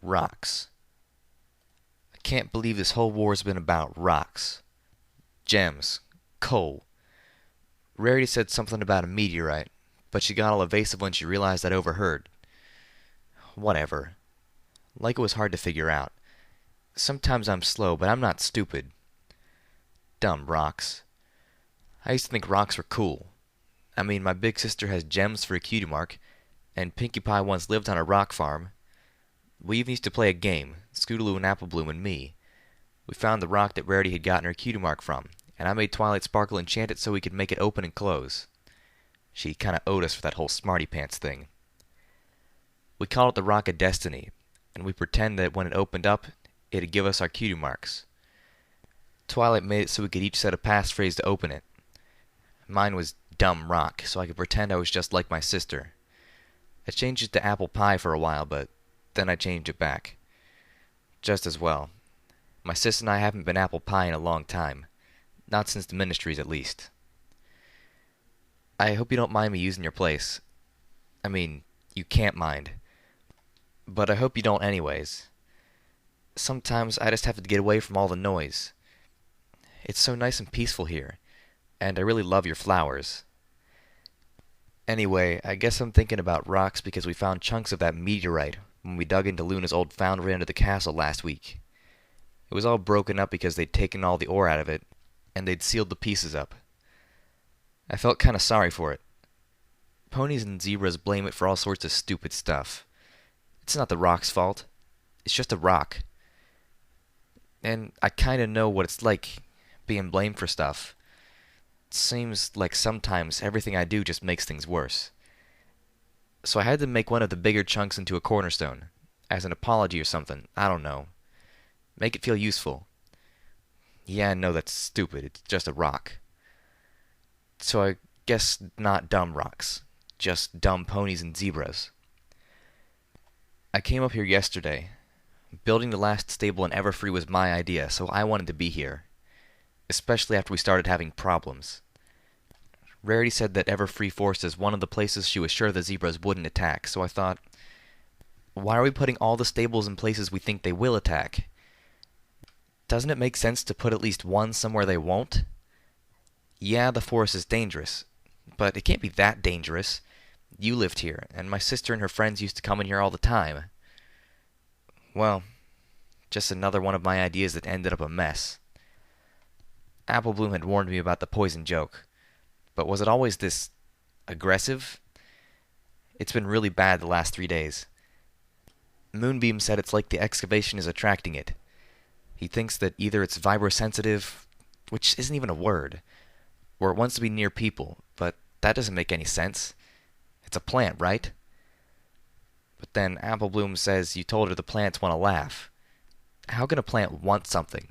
Rocks. I can't believe this whole war's been about rocks. Gems. Coal. Rarity said something about a meteorite, but she got all evasive when she realized I'd overheard. Whatever. Like it was hard to figure out. Sometimes I'm slow, but I'm not stupid. Dumb rocks. I used to think rocks were cool. I mean, my big sister has gems for a cutie mark, and Pinkie Pie once lived on a rock farm. We even used to play a game, Scootaloo and Applebloom and me. We found the rock that Rarity had gotten her cutie mark from, and I made Twilight Sparkle enchant it so we could make it open and close. She kinda owed us for that whole smarty pants thing. We called it the Rock of Destiny, and we pretend that when it opened up, it'd give us our cutie marks. Twilight made it so we could each set a passphrase to open it. Mine was Dumb Rock, so I could pretend I was just like my sister. I changed it to Apple Pie for a while, but then I changed it back. Just as well. My sis and I haven't been apple pie in a long time. Not since the ministries, at least. I hope you don't mind me using your place. I mean, you can't mind. But I hope you don't anyways. Sometimes I just have to get away from all the noise. It's so nice and peaceful here, and I really love your flowers. Anyway, I guess I'm thinking about rocks because we found chunks of that meteorite when we dug into Luna's old foundry under the castle last week. It was all broken up because they'd taken all the ore out of it, and they'd sealed the pieces up. I felt kinda sorry for it. Ponies and zebras blame it for all sorts of stupid stuff. It's not the rock's fault. It's just a rock. And I kinda know what it's like, being blamed for stuff. It seems like sometimes everything I do just makes things worse. So I had to make one of the bigger chunks into a cornerstone, as an apology or something, I don't know. Make it feel useful. Yeah, I know that's stupid, it's just a rock. So I guess not dumb rocks, just dumb ponies and zebras. I came up here yesterday. Building the last stable in Everfree was my idea, so I wanted to be here. Especially after we started having problems. Rarity said that Everfree Forest is one of the places she was sure the zebras wouldn't attack, so I thought, why are we putting all the stables in places we think they will attack? Doesn't it make sense to put at least one somewhere they won't? Yeah, the forest is dangerous, but it can't be that dangerous. You lived here, and my sister and her friends used to come in here all the time. Well, just another one of my ideas that ended up a mess. Applebloom had warned me about the poison joke, but was it always this aggressive? It's been really bad the last 3 days. Moonbeam said it's like the excavation is attracting it. He thinks that either it's vibrosensitive, which isn't even a word, or it wants to be near people, but that doesn't make any sense. It's a plant, right? But then Applebloom says you told her the plants want to laugh. How can a plant want something?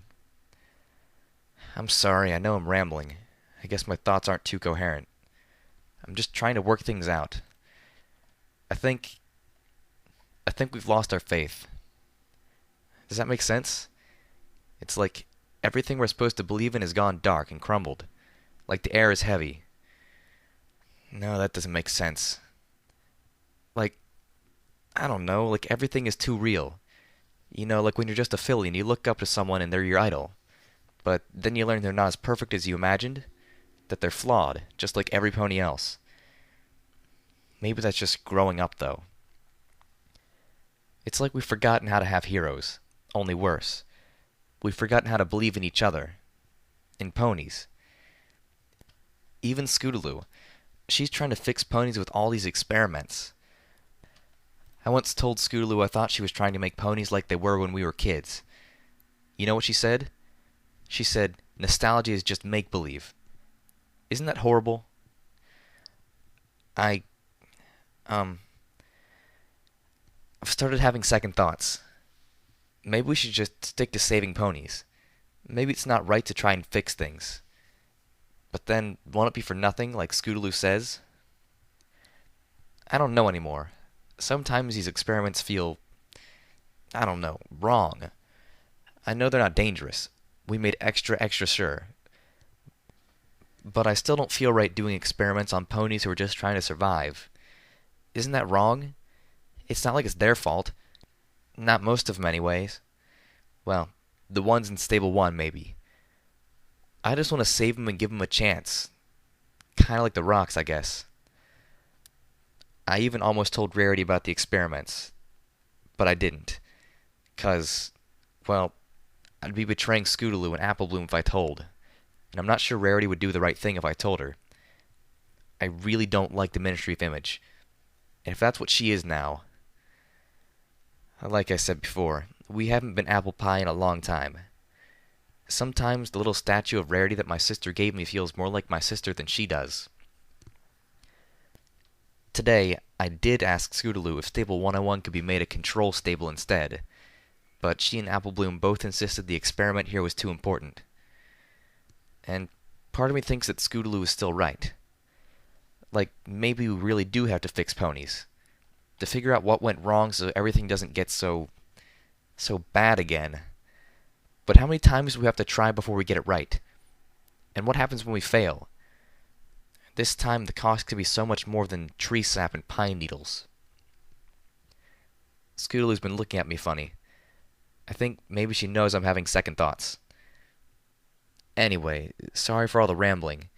I'm sorry, I know I'm rambling. I guess my thoughts aren't too coherent. I'm just trying to work things out. I think we've lost our faith. Does that make sense? It's like everything we're supposed to believe in has gone dark and crumbled. Like the air is heavy. No, that doesn't make sense. Like, I don't know, like everything is too real. You know, like when you're just a filly and you look up to someone and they're your idol. But then you learn they're not as perfect as you imagined. That they're flawed, just like every pony else. Maybe that's just growing up, though. It's like we've forgotten how to have heroes, only worse. We've forgotten how to believe in each other. In ponies. Even Scootaloo. She's trying to fix ponies with all these experiments. I once told Scootaloo I thought she was trying to make ponies like they were when we were kids. You know what she said? She said, nostalgia is just make-believe. Isn't that horrible? I've started having second thoughts. Maybe we should just stick to saving ponies. Maybe it's not right to try and fix things. But then, won't it be for nothing, like Scootaloo says? I don't know anymore. Sometimes these experiments feel, I don't know, wrong. I know they're not dangerous. We made extra sure. But I still don't feel right doing experiments on ponies who are just trying to survive. Isn't that wrong? It's not like it's their fault. Not most of them, anyways. Well, the ones in Stable 1, maybe. I just want to save them and give them a chance. Kinda like the rocks, I guess. I even almost told Rarity about the experiments. But I didn't. 'Cause, well, I'd be betraying Scootaloo and Apple Bloom if I told. And I'm not sure Rarity would do the right thing if I told her. I really don't like the Ministry of Image. And if that's what she is now... Like I said before, we haven't been apple pie in a long time. Sometimes the little statue of Rarity that my sister gave me feels more like my sister than she does. Today, I did ask Scootaloo if Stable 101 could be made a control stable instead, but she and Apple Bloom both insisted the experiment here was too important. And part of me thinks that Scootaloo is still right. Like, maybe we really do have to fix ponies. To figure out what went wrong so everything doesn't get so bad again. But how many times do we have to try before we get it right? And what happens when we fail? This time the cost could be so much more than tree sap and pine needles. Scootaloo's been looking at me funny. I think maybe she knows I'm having second thoughts. Anyway, sorry for all the rambling.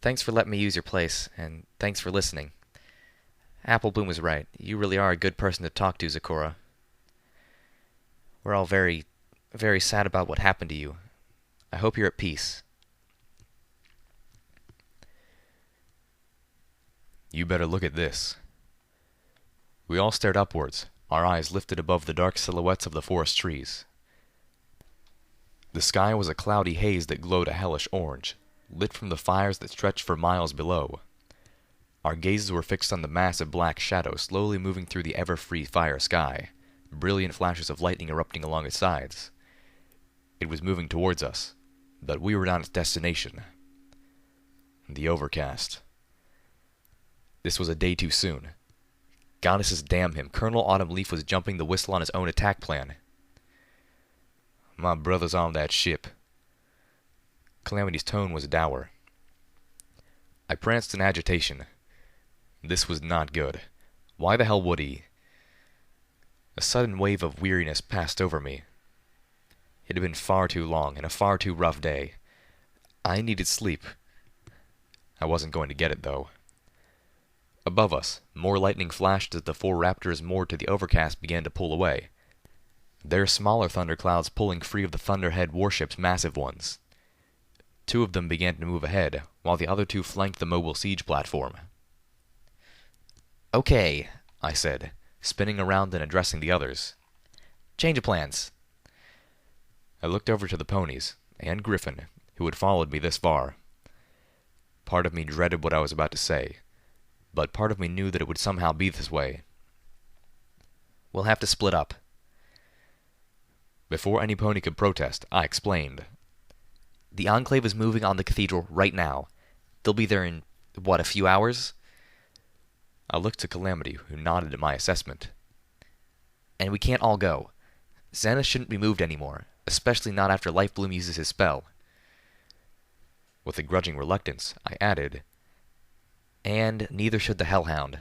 Thanks for letting me use your place, and thanks for listening. Apple Bloom was right. You really are a good person to talk to, Zecora. We're all very, very sad about what happened to you. I hope you're at peace. You better look at this. We all stared upwards, our eyes lifted above the dark silhouettes of the forest trees. The sky was a cloudy haze that glowed a hellish orange, lit from the fires that stretched for miles below. Our gazes were fixed on the massive black shadow slowly moving through the ever-free fire sky, brilliant flashes of lightning erupting along its sides. It was moving towards us, but we were not its destination. The Overcast. This was a day too soon. Goddesses damn him, Colonel Autumn Leaf was jumping the whistle on his own attack plan. My brother's on that ship. Calamity's tone was dour. I pranced in agitation. This was not good. Why the hell would he? A sudden wave of weariness passed over me. It had been far too long and a far too rough day. I needed sleep. I wasn't going to get it, though. Above us, more lightning flashed as the 4 raptors moored to the Overcast began to pull away. Their smaller thunderclouds pulling free of the Thunderhead warship's massive ones. 2 of them began to move ahead, while the other 2 flanked the mobile siege platform. Okay, I said, spinning around and addressing the others. Change of plans. I looked over to the ponies, and Griffin, who had followed me this far. Part of me dreaded what I was about to say, but part of me knew that it would somehow be this way. We'll have to split up. Before any pony could protest, I explained. The Enclave is moving on the cathedral right now. They'll be there in, a few hours? I looked to Calamity, who nodded at my assessment. And we can't all go. Xana shouldn't be moved anymore, especially not after Life Bloom uses his spell. With a grudging reluctance, I added, and neither should the Hellhound.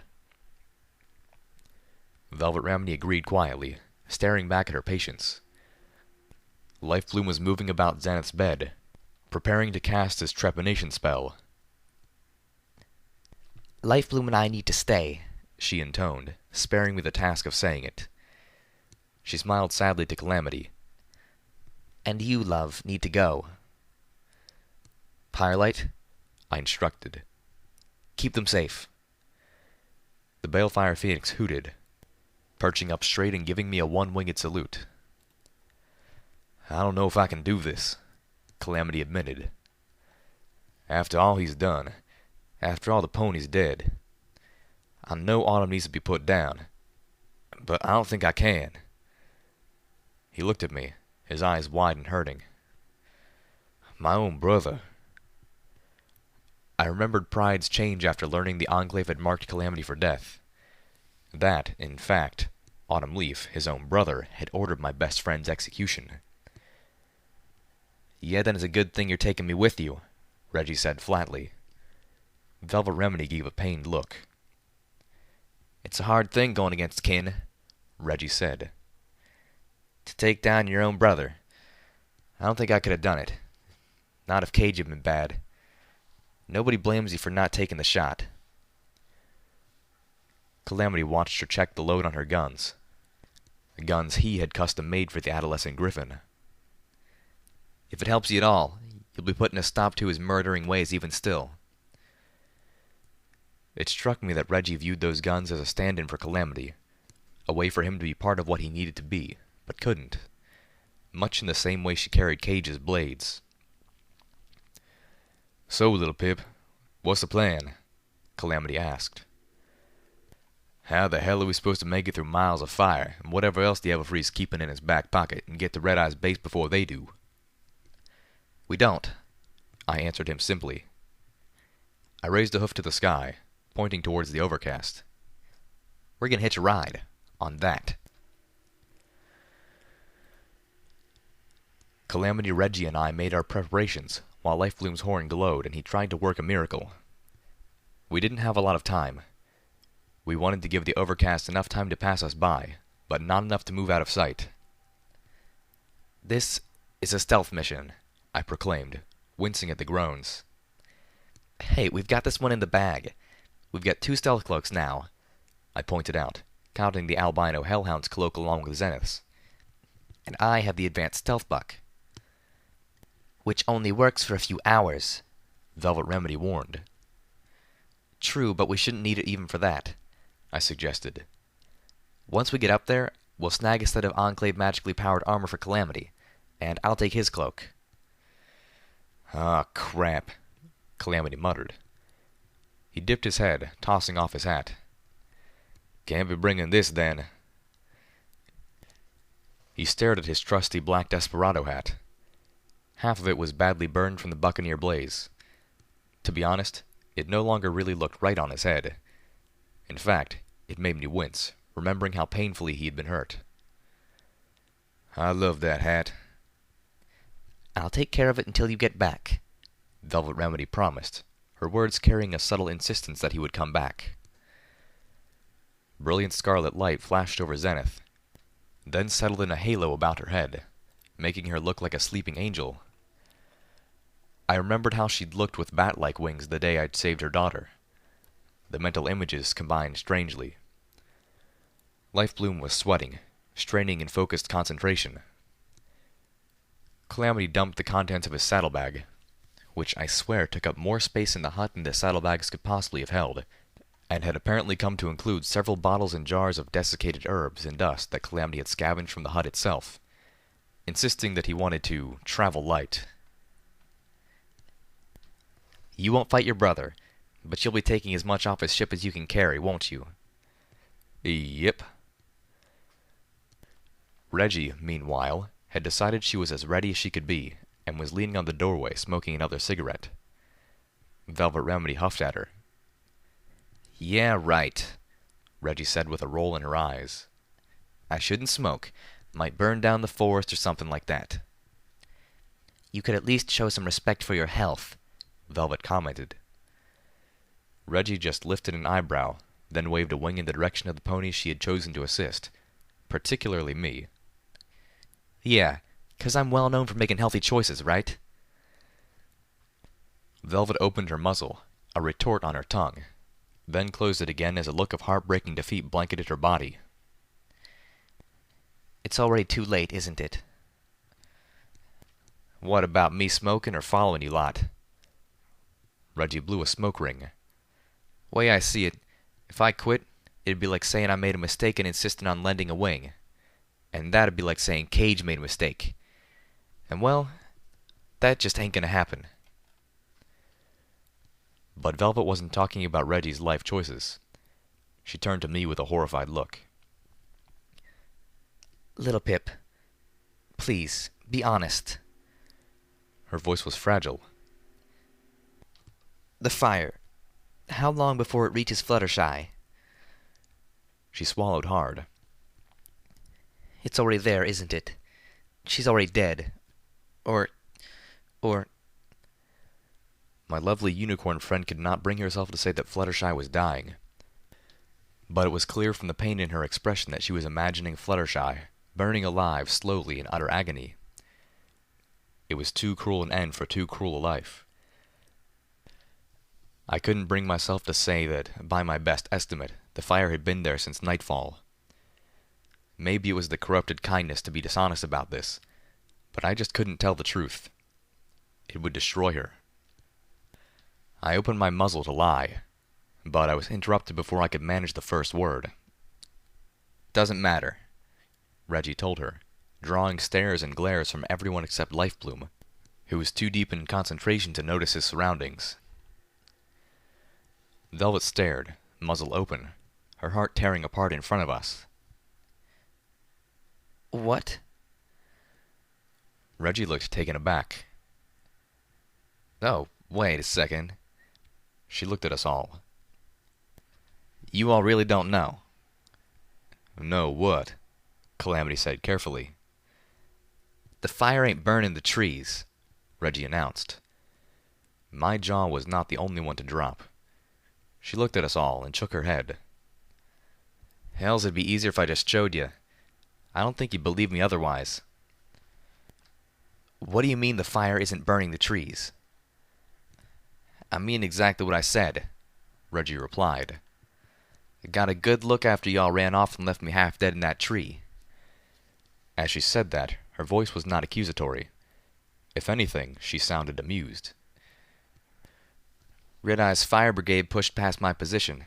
Velvet Ramney agreed quietly, staring back at her patients. Life Bloom was moving about Xanath's bed, preparing to cast his trepanation spell. Life Bloom and I need to stay, she intoned, sparing me the task of saying it. She smiled sadly to Calamity. And you, love, need to go. Firelight, I instructed. Keep them safe. The Balefire Phoenix hooted, perching up straight and giving me a 1-winged salute. I don't know if I can do this, Calamity admitted. After all he's done, after all the ponies dead, I know Autumn needs to be put down, but I don't think I can. He looked at me, his eyes wide and hurting. My own brother. I remembered Pride's change after learning the Enclave had marked Calamity for death. That, in fact, Autumn Leaf, his own brother, had ordered my best friend's execution. Yeah, then it's a good thing you're taking me with you, Reggie said flatly. Velvet Remedy gave a pained look. It's a hard thing going against kin, Reggie said. To take down your own brother. I don't think I could have done it. Not if Cage had been bad. Nobody blames you for not taking the shot. Calamity watched her check the load on her guns. Guns he had custom made for the adolescent Griffin. If it helps you at all, you'll be putting a stop to his murdering ways even still. It struck me that Reggie viewed those guns as a stand-in for Calamity, a way for him to be part of what he needed to be, but couldn't, much in the same way she carried Cage's blades. "So, little Pip, what's the plan?" Calamity asked. "How the hell are we supposed to make it through miles of fire, and whatever else the Everfree's keeping in his back pocket, and get to Red Eye's base before they do?" We don't, I answered him simply. I raised a hoof to the sky, pointing towards the Overcast. We're gonna hitch a ride. On that. Calamity, Reggie, and I made our preparations, while Lifebloom's horn glowed and he tried to work a miracle. We didn't have a lot of time. We wanted to give the Overcast enough time to pass us by, but not enough to move out of sight. This is a stealth mission, I proclaimed, wincing at the groans. Hey, we've got this one in the bag. We've got 2 stealth cloaks now, I pointed out, counting the albino hellhound's cloak along with Zenith's. And I have the advanced stealth buck. Which only works for a few hours, Velvet Remedy warned. True, but we shouldn't need it even for that, I suggested. Once we get up there, we'll snag a set of Enclave magically powered armor for Calamity, and I'll take his cloak. "Ah, crap," Calamity muttered. He dipped his head, tossing off his hat. "Can't be bringing this, then." He stared at his trusty black desperado hat. Half of it was badly burned from the Buccaneer blaze. To be honest, it no longer really looked right on his head. In fact, it made me wince, remembering how painfully he had been hurt. "I love that hat." I'll take care of it until you get back, Velvet Remedy promised, her words carrying a subtle insistence that he would come back. Brilliant scarlet light flashed over Zenith, then settled in a halo about her head, making her look like a sleeping angel. I remembered how she'd looked with bat-like wings the day I'd saved her daughter. The mental images combined strangely. Lifebloom was sweating, straining in focused concentration. Calamity dumped the contents of his saddlebag, which I swear took up more space in the hut than the saddlebags could possibly have held, and had apparently come to include several bottles and jars of desiccated herbs and dust that Calamity had scavenged from the hut itself, insisting that he wanted to travel light. You won't fight your brother, but you'll be taking as much off his ship as you can carry, won't you? Yep. Reggie, meanwhile, had decided she was as ready as she could be, and was leaning on the doorway smoking another cigarette. Velvet Remedy huffed at her. Yeah, right, Reggie said with a roll in her eyes. I shouldn't smoke. Might burn down the forest or something like that. You could at least show some respect for your health, Velvet commented. Reggie just lifted an eyebrow, then waved a wing in the direction of the ponies she had chosen to assist, particularly me. Yeah, 'cause I'm well known for making healthy choices, right? Velvet opened her muzzle, a retort on her tongue, then closed it again as a look of heartbreaking defeat blanketed her body. It's already too late, isn't it? What about me smoking or following you lot? Reggie blew a smoke ring. Way I see it, if I quit, it'd be like saying I made a mistake and insisting on lending a wing. And that'd be like saying Cage made a mistake. And well, that just ain't gonna happen. But Velvet wasn't talking about Reggie's life choices. She turned to me with a horrified look. Little Pip, please, be honest. Her voice was fragile. The fire. How long before it reaches Fluttershy? She swallowed hard. It's already there, isn't it? She's already dead. Or... My lovely unicorn friend could not bring herself to say that Fluttershy was dying. But it was clear from the pain in her expression that she was imagining Fluttershy, burning alive slowly in utter agony. It was too cruel an end for too cruel a life. I couldn't bring myself to say that, by my best estimate, the fire had been there since nightfall. Maybe it was the corrupted kindness to be dishonest about this, but I just couldn't tell the truth. It would destroy her. I opened my muzzle to lie, but I was interrupted before I could manage the first word. "Doesn't matter," Reggie told her, drawing stares and glares from everyone except Lifebloom, who was too deep in concentration to notice his surroundings. Velvet stared, muzzle open, her heart tearing apart in front of us. "What?" Reggie looked taken aback. "Oh, wait a second." She looked at us all. "You all really don't know?" "No, what?" Calamity said carefully. "The fire ain't burning the trees," Reggie announced. My jaw was not the only one to drop. She looked at us all and shook her head. "Hells, it'd be easier if I just showed you. I don't think you'd believe me otherwise." "What do you mean the fire isn't burning the trees?" "I mean exactly what I said," Reggie replied. "I got a good look after y'all ran off and left me half dead in that tree." As she said that, her voice was not accusatory. If anything, she sounded amused. "Red Eye's fire brigade pushed past my position.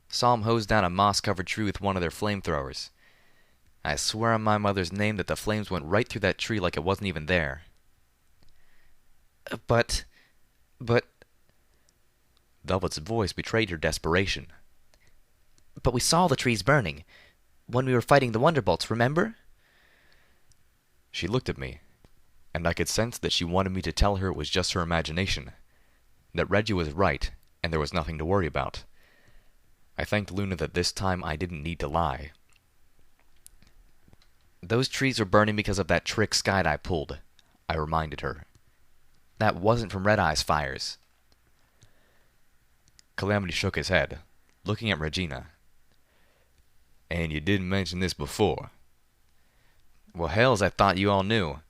Saw 'em hose down a moss-covered tree with one of their flamethrowers. I swear on my mother's name that the flames went right through that tree like it wasn't even there." But... Velvet's voice betrayed her desperation. "But we saw the trees burning. When we were fighting the Wonderbolts, remember?" She looked at me, and I could sense that she wanted me to tell her it was just her imagination, that Reggie was right, and there was nothing to worry about. I thanked Luna that this time I didn't need to lie. "Those trees were burning because of that trick Skydive pulled," I reminded her. "That wasn't from Red Eye's fires." Calamity shook his head, looking at Regina. "And you didn't mention this before." "Well, hells, I thought you all knew.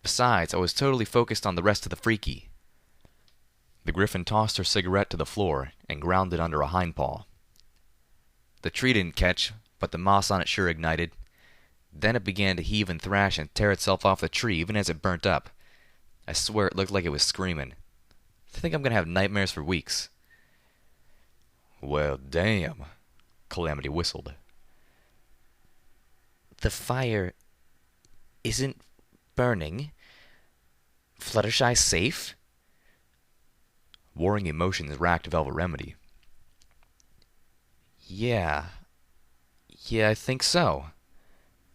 Besides, I was totally focused on the rest of the freaky." The Griffin tossed her cigarette to the floor and ground it under a hindpaw. "The tree didn't catch, but the moss on it sure ignited. Then it began to heave and thrash and tear itself off the tree even as it burnt up. I swear it looked like it was screaming. I think I'm going to have nightmares for weeks." "Well, damn," Calamity whistled. "The fire isn't burning? Fluttershy's safe?" Warring emotions racked Velvet Remedy. Yeah, I think so,"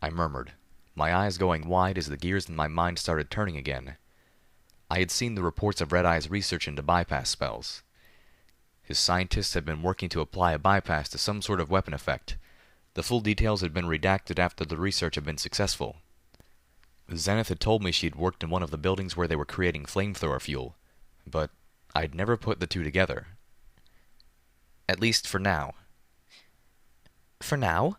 I murmured, my eyes going wide as the gears in my mind started turning again. I had seen the reports of Red Eye's research into bypass spells. His scientists had been working to apply a bypass to some sort of weapon effect. The full details had been redacted after the research had been successful. Zenith had told me she had worked in one of the buildings where they were creating flamethrower fuel, but I'd never put the two together. "At least for now." "For now?"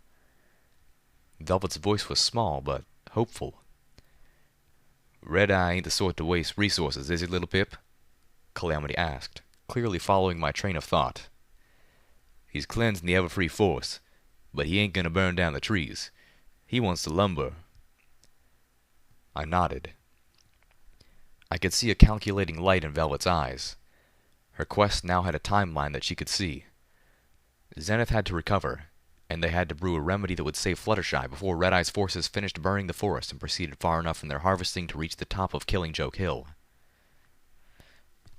Velvet's voice was small, but hopeful. "Red Eye ain't the sort to waste resources, is he, little Pip?" Calamity asked, clearly following my train of thought. "He's cleansing the Everfree force, but he ain't gonna burn down the trees. He wants the lumber." I nodded. I could see a calculating light in Velvet's eyes. Her quest now had a timeline that she could see. Zenith had to recover, and they had to brew a remedy that would save Fluttershy before Red Eye's forces finished burning the forest and proceeded far enough in their harvesting to reach the top of Killing Joke Hill.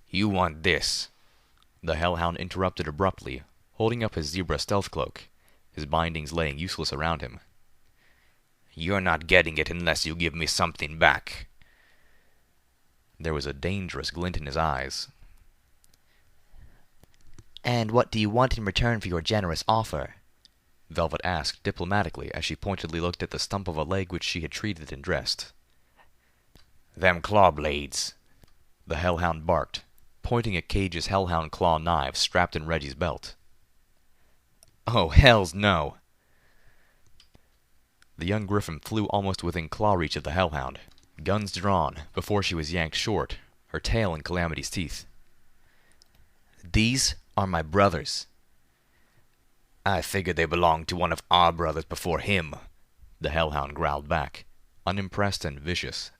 "You want this," the Hellhound interrupted abruptly, holding up his zebra stealth cloak, his bindings laying useless around him. "You're not getting it unless you give me something back." There was a dangerous glint in his eyes. "And what do you want in return for your generous offer?" Velvet asked diplomatically as she pointedly looked at the stump of a leg which she had treated and dressed. "Them claw blades," the Hellhound barked, pointing at Cage's Hellhound claw knives strapped in Reggie's belt. "Oh, hells no!" The young griffin flew almost within claw reach of the hellhound, guns drawn, before she was yanked short, her tail in Calamity's teeth. These are my brothers. I figured they belonged to one of our brothers before him, the hellhound growled back, unimpressed and vicious.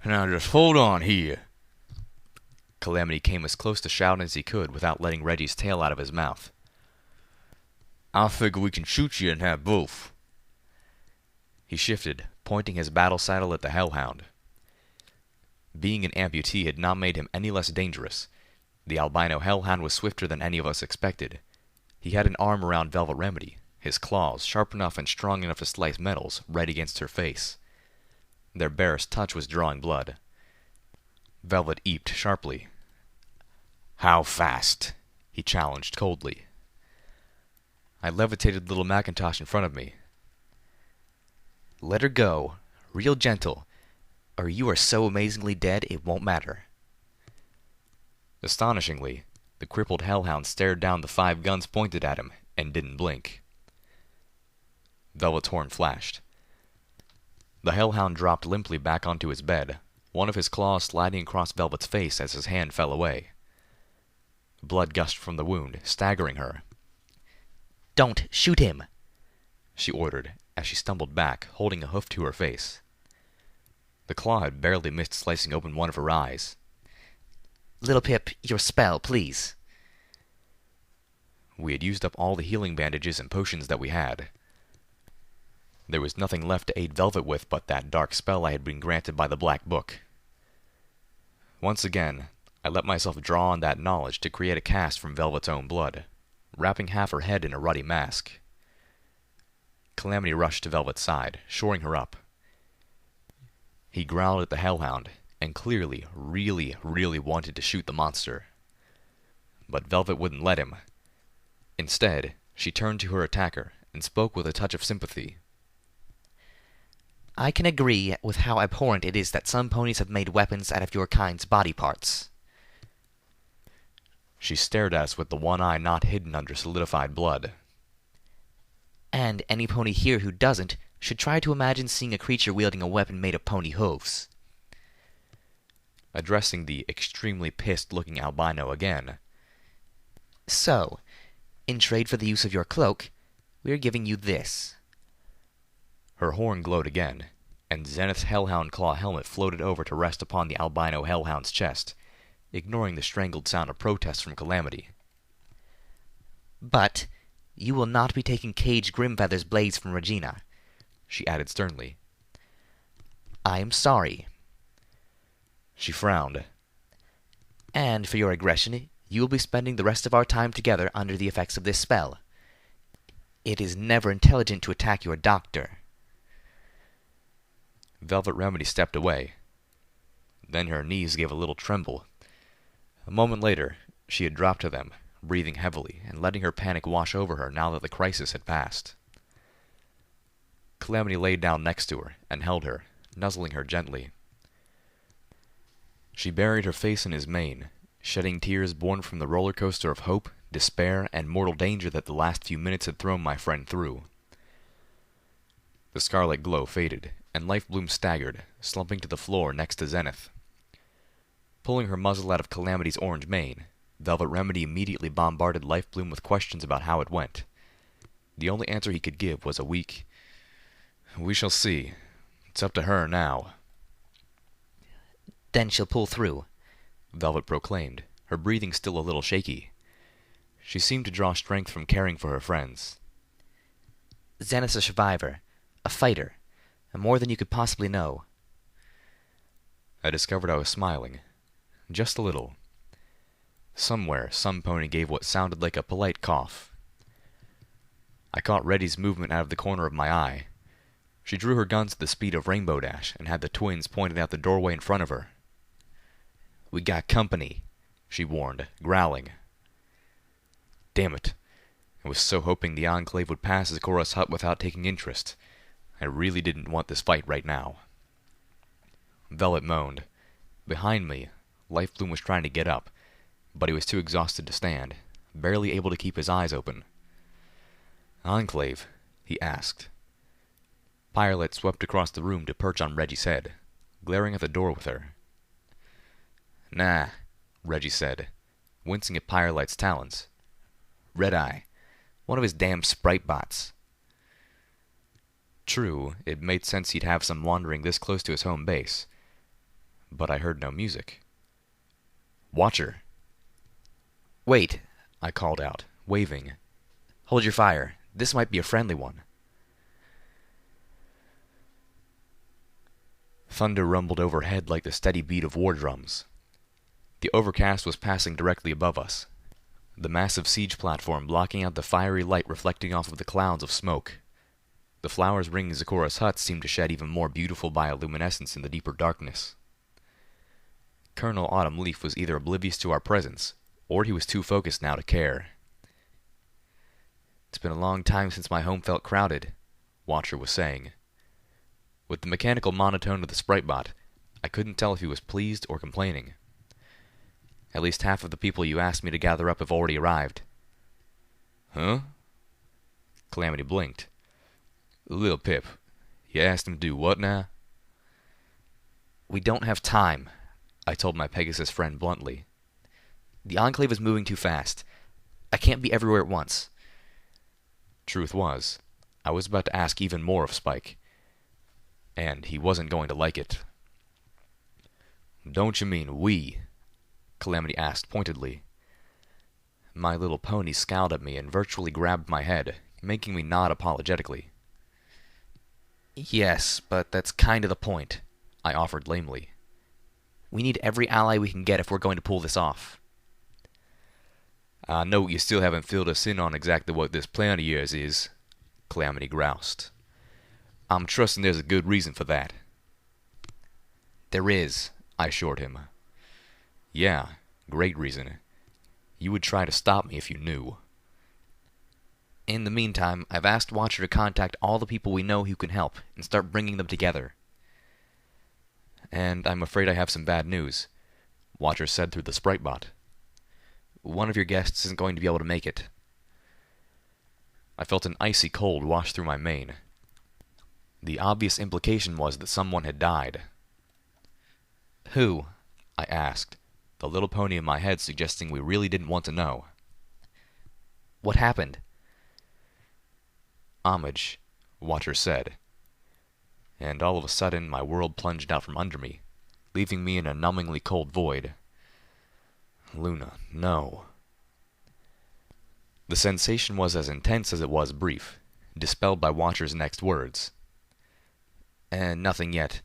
Now just hold on here. Calamity came as close to shouting as he could without letting Reggie's tail out of his mouth. I figure we can shoot you and have both. He shifted, pointing his battle saddle at the hellhound. Being an amputee had not made him any less dangerous. The albino hellhound was swifter than any of us expected. He had an arm around Velvet Remedy, his claws, sharp enough and strong enough to slice metals, right against her face. Their barest touch was drawing blood. Velvet eeped sharply. How fast? He challenged coldly. I levitated little Macintosh in front of me. Let her go, real gentle, or you are so amazingly dead it won't matter. Astonishingly, the crippled hellhound stared down the 5 guns pointed at him and didn't blink. Velvet's horn flashed. The hellhound dropped limply back onto his bed, one of his claws sliding across Velvet's face as his hand fell away. Blood gushed from the wound, staggering her. Don't shoot him, she ordered, as she stumbled back, holding a hoof to her face. The claw had barely missed slicing open one of her eyes. Little Pip, your spell, please. We had used up all the healing bandages and potions that we had. There was nothing left to aid Velvet with but that dark spell I had been granted by the Black Book. Once again, I let myself draw on that knowledge to create a cast from Velvet's own blood, wrapping half her head in a ruddy mask. Calamity rushed to Velvet's side, shoring her up. He growled at the hellhound, and clearly, really wanted to shoot the monster. But Velvet wouldn't let him. Instead, she turned to her attacker and spoke with a touch of sympathy. I can agree with how abhorrent it is that some ponies have made weapons out of your kind's body parts. She stared at us with the one eye not hidden under solidified blood. And any pony here who doesn't should try to imagine seeing a creature wielding a weapon made of pony hooves. Addressing the extremely pissed-looking albino again. So, in trade for the use of your cloak, we are giving you this. Her horn glowed again, and Zenith's hellhound claw helmet floated over to rest upon the albino hellhound's chest, ignoring the strangled sound of protest from Calamity. But you will not be taking Cage Grimfeather's blades from Regina, she added sternly. I am sorry. She frowned. And for your aggression, you will be spending the rest of our time together under the effects of this spell. It is never intelligent to attack your doctor. Velvet Remedy stepped away. Then her knees gave a little tremble. A moment later, she had dropped to them, breathing heavily and letting her panic wash over her now that the crisis had passed. Calamity laid down next to her and held her, nuzzling her gently. She buried her face in his mane, shedding tears born from the roller coaster of hope, despair, and mortal danger that the last few minutes had thrown my friend through. The scarlet glow faded, and Lifebloom staggered, slumping to the floor next to Zenith. Pulling her muzzle out of Calamity's orange mane, Velvet Remedy immediately bombarded Lifebloom with questions about how it went. The only answer he could give was a weak, "We shall see. It's up to her now." Then she'll pull through, Velvet proclaimed, her breathing still a little shaky. She seemed to draw strength from caring for her friends. Zenith's a survivor, a fighter, and more than you could possibly know. I discovered I was smiling. Just a little. Somewhere, some pony gave what sounded like a polite cough. I caught Reddy's movement out of the corner of my eye. She drew her guns at the speed of Rainbow Dash and had the twins pointed out the doorway in front of her. "We got company," she warned, growling. Damn it. I was so hoping the Enclave would pass Zikora's hut without taking interest. I really didn't want this fight right now. Velvet moaned. Behind me, Lifebloom was trying to get up, but he was too exhausted to stand, barely able to keep his eyes open. "Enclave?" he asked. Pilot swept across the room to perch on Reggie's head, glaring at the door with her. Nah, Reggie said, wincing at Pyrelight's talons. Red-Eye. One of his damn sprite bots. True, it made sense he'd have some wandering this close to his home base. But I heard no music. Watcher. Wait, I called out, waving. hold your fire. This might be a friendly one. Thunder rumbled overhead like the steady beat of war drums. The Overcast was passing directly above us, the massive siege platform blocking out the fiery light reflecting off of the clouds of smoke. The flowers ringing Zeccora's hut seemed to shed even more beautiful bioluminescence in the deeper darkness. Colonel Autumn Leaf was either oblivious to our presence, or he was too focused now to care. It's been a long time since my home felt crowded, Watcher was saying. With the mechanical monotone of the sprite bot, I couldn't tell if he was pleased or complaining. At least half of the people you asked me to gather up have already arrived. Huh? Calamity blinked. Lil Pip, you asked him to do what now? We don't have time, I told my Pegasus friend bluntly. The Enclave is moving too fast. I can't be everywhere at once. Truth was, I was about to ask even more of Spike. And he wasn't going to like it. Don't you mean we? Calamity asked pointedly. My little pony scowled at me and virtually grabbed my head, making me nod apologetically. Yes, but that's kind of the point, I offered lamely. We need every ally we can get if we're going to pull this off. I know you still haven't filled us in on exactly what this plan of yours is, Calamity groused. I'm trusting there's a good reason for that. There is, I assured him. Yeah, great reason. You would try to stop me if you knew. In the meantime, I've asked Watcher to contact all the people we know who can help and start bringing them together. And I'm afraid I have some bad news, Watcher said through the sprite bot. One of your guests isn't going to be able to make it. I felt an icy cold wash through my mane. The obvious implication was that someone had died. Who? I asked, the little pony in my head suggesting we really didn't want to know. What happened? Homage, Watcher said. And all of a sudden my world plunged out from under me, leaving me in a numbingly cold void. Luna, no. The sensation was as intense as it was brief, dispelled by Watcher's next words. And nothing yet.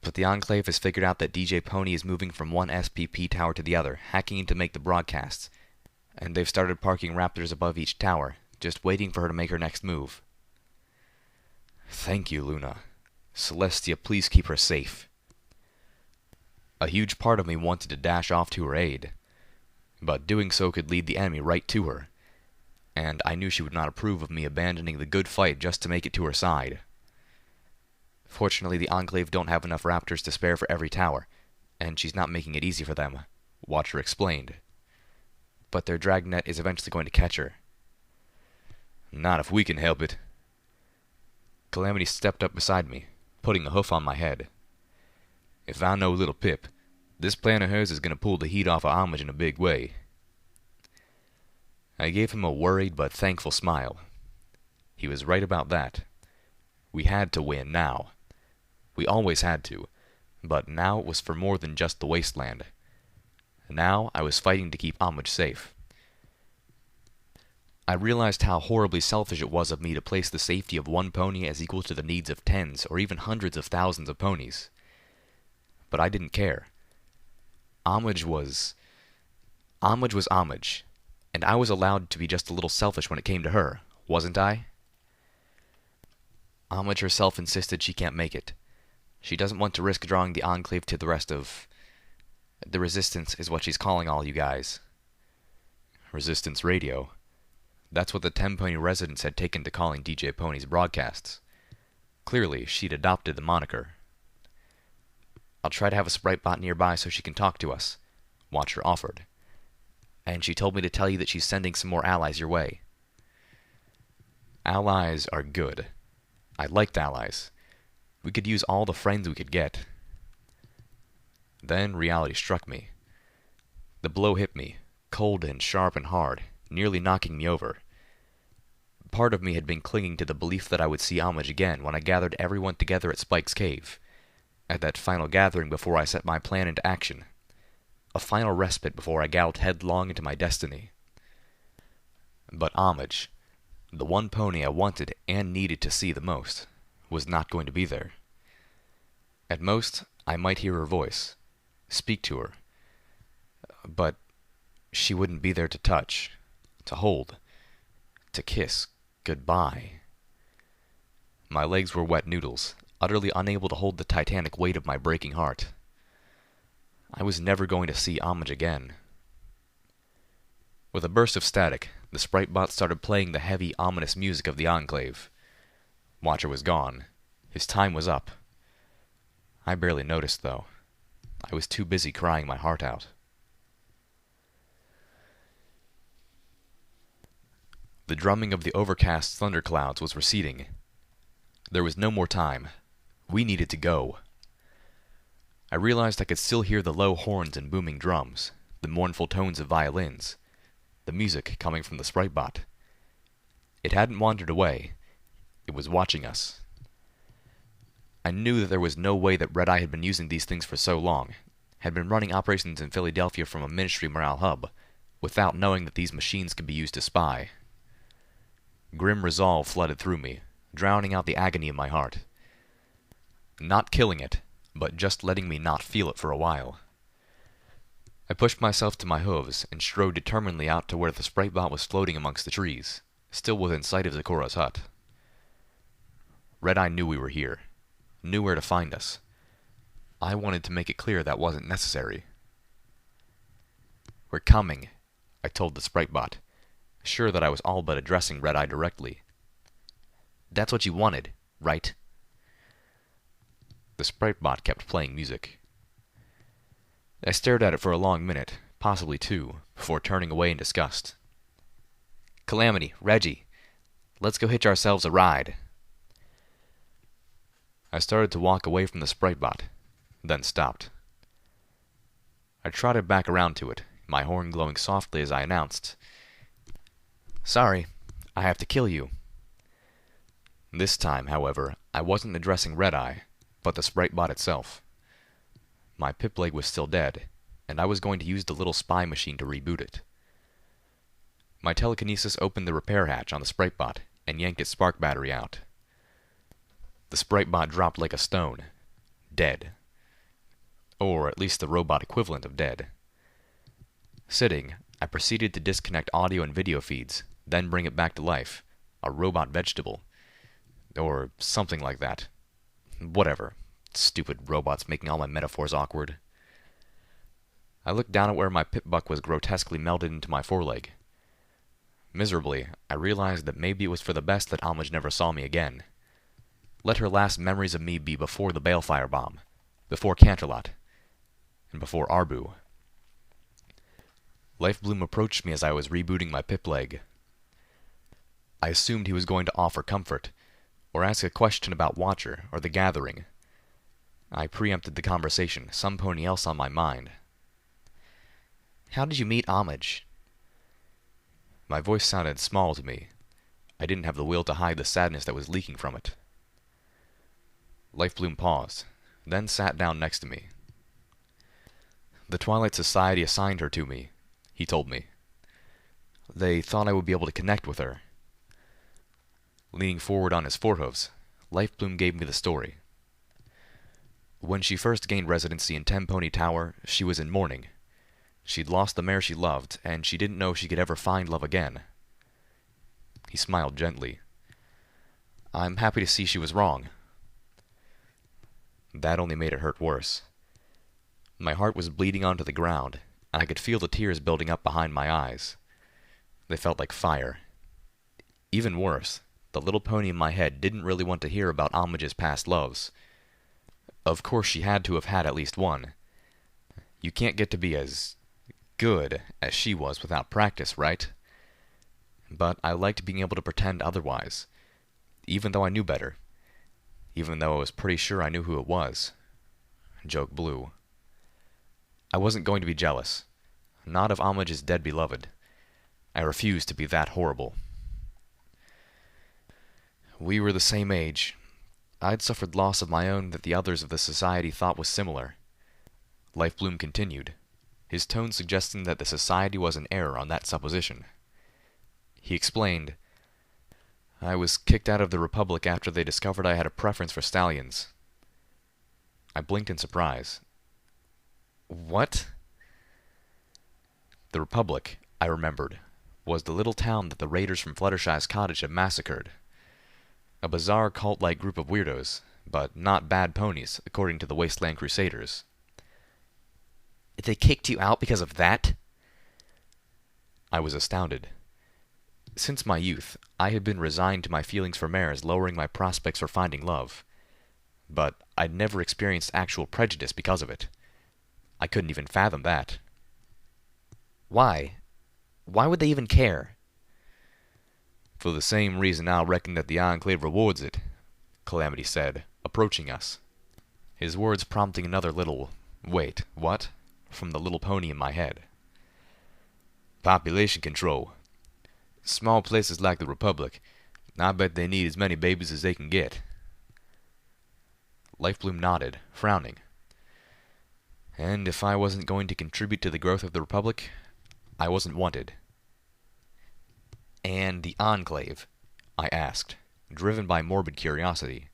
But the Enclave has figured out that DJ Pony is moving from one SPP tower to the other, hacking in to make the broadcasts. And they've started parking raptors above each tower, just waiting for her to make her next move. Thank you, Luna. Celestia, please keep her safe. A huge part of me wanted to dash off to her aid, but doing so could lead the enemy right to her, and I knew she would not approve of me abandoning the good fight just to make it to her side. Fortunately, the Enclave don't have enough raptors to spare for every tower, and she's not making it easy for them, Watcher explained. But their dragnet is eventually going to catch her. Not if we can help it. Calamity stepped up beside me, putting a hoof on my head. If I know little Pip, this plan of hers is going to pull the heat off of Homage in a big way. I gave him a worried but thankful smile. He was right about that. We had to win now. We always had to, but now it was for more than just the wasteland. Now I was fighting to keep Homage safe. I realized how horribly selfish it was of me to place the safety of one pony as equal to the needs of tens or even hundreds of thousands of ponies. But I didn't care. Homage was Homage, and I was allowed to be just a little selfish when it came to her, wasn't I? Homage herself insisted she can't make it. She doesn't want to risk drawing the Enclave to the rest of... The Resistance is what she's calling all you guys. Resistance Radio. That's what the 10-pony residents had taken to calling DJ Pony's broadcasts. Clearly, she'd adopted the moniker. I'll try to have a sprite bot nearby so she can talk to us, Watcher offered. And she told me to tell you that she's sending some more allies your way. Allies are good. I liked allies, We could use all the friends we could get. Then reality struck me. The blow hit me, cold and sharp and hard, nearly knocking me over. Part of me had been clinging to the belief that I would see Homage again when I gathered everyone together at Spike's cave, at that final gathering before I set my plan into action. A final respite before I galloped headlong into my destiny. But Homage, the one pony I wanted and needed to see the most, was not going to be there. At most, I might hear her voice, speak to her, but she wouldn't be there to touch, to hold, to kiss goodbye. My legs were wet noodles, utterly unable to hold the titanic weight of my breaking heart. I was never going to see Homage again. With a burst of static, the sprite bot started playing the heavy, ominous music of the Enclave. Watcher was gone. His time was up. I barely noticed, though. I was too busy crying my heart out. The drumming of the overcast thunderclouds was receding. There was no more time. We needed to go. I realized I could still hear the low horns and booming drums, the mournful tones of violins, the music coming from the sprite bot. It hadn't wandered away. It was watching us. I knew that there was no way that Red Eye had been using these things for so long, had been running operations in Philadelphia from a ministry morale hub, without knowing that these machines could be used to spy. Grim resolve flooded through me, drowning out the agony in my heart. Not killing it, but just letting me not feel it for a while. I pushed myself to my hooves and strode determinedly out to where the sprite bot was floating amongst the trees, still within sight of Zakura's hut. Red Eye knew we were here, knew where to find us. I wanted to make it clear that wasn't necessary. "We're coming," I told the sprite bot, sure that I was all but addressing Red Eye directly. "That's what you wanted, right?" The sprite bot kept playing music. I stared at it for a long minute, possibly two, before turning away in disgust. "Calamity, Reggie, let's go hitch ourselves a ride." I started to walk away from the sprite bot, then stopped. I trotted back around to it, my horn glowing softly as I announced, "Sorry, I have to kill you." This time, however, I wasn't addressing Red Eye, but the sprite bot itself. My pip leg was still dead, and I was going to use the little spy machine to reboot it. My telekinesis opened the repair hatch on the sprite bot and yanked its spark battery out. The sprite bot dropped like a stone, dead. Or at least the robot equivalent of dead. Sitting, I proceeded to disconnect audio and video feeds, then bring it back to life, a robot vegetable. Or something like that. Whatever. Stupid robots making all my metaphors awkward. I looked down at where my pip-buck was grotesquely melted into my foreleg. Miserably, I realized that maybe it was for the best that Homage never saw me again. Let her last memories of me be before the balefire bomb, before Canterlot, and before Arbu. Lifebloom approached me as I was rebooting my pip leg. I assumed he was going to offer comfort, or ask a question about Watcher or the Gathering. I preempted the conversation, some pony else on my mind. "How did you meet Homage?" My voice sounded small to me. I didn't have the will to hide the sadness that was leaking from it. Lifebloom paused, then sat down next to me. "The Twilight Society assigned her to me," he told me. "They thought I would be able to connect with her." Leaning forward on his forehooves, Lifebloom gave me the story. When she first gained residency in Tenpony Tower, she was in mourning. She'd lost the mare she loved, and she didn't know she could ever find love again. He smiled gently. "I'm happy to see she was wrong." That only made it hurt worse. My heart was bleeding onto the ground, and I could feel the tears building up behind my eyes. They felt like fire. Even worse, the little pony in my head didn't really want to hear about Homage's past loves. Of course she had to have had at least one. You can't get to be as good as she was without practice, right? But I liked being able to pretend otherwise, even though I knew better. even though I was pretty sure I knew who it was. Joke blew. I wasn't going to be jealous. Not of Homage's dead beloved. I refused to be that horrible. We were the same age. I'd suffered loss of my own that the others of the society thought was similar. Lifebloom continued, his tone suggesting that the society was in error on that supposition. He explained, I was kicked out of the Republic after they discovered I had a preference for stallions. I blinked in surprise. What? The Republic, I remembered, was the little town that the raiders from Fluttershy's cottage had massacred. A bizarre cult-like group of weirdos, but not bad ponies, according to the Wasteland Crusaders. They kicked you out because of that? I was astounded. Since my youth, I had been resigned to my feelings for mares lowering my prospects for finding love. But I'd never experienced actual prejudice because of it. I couldn't even fathom that. Why? Why would they even care? For the same reason I'll reckon that the Enclave rewards it, Calamity said, approaching us. His words prompting another little, wait, what? From the little pony in my head. Population control. Small places like the Republic, I bet they need as many babies as they can get. Lifebloom nodded, frowning. And if I wasn't going to contribute to the growth of the Republic, I wasn't wanted. And the Enclave? I asked, driven by morbid curiosity.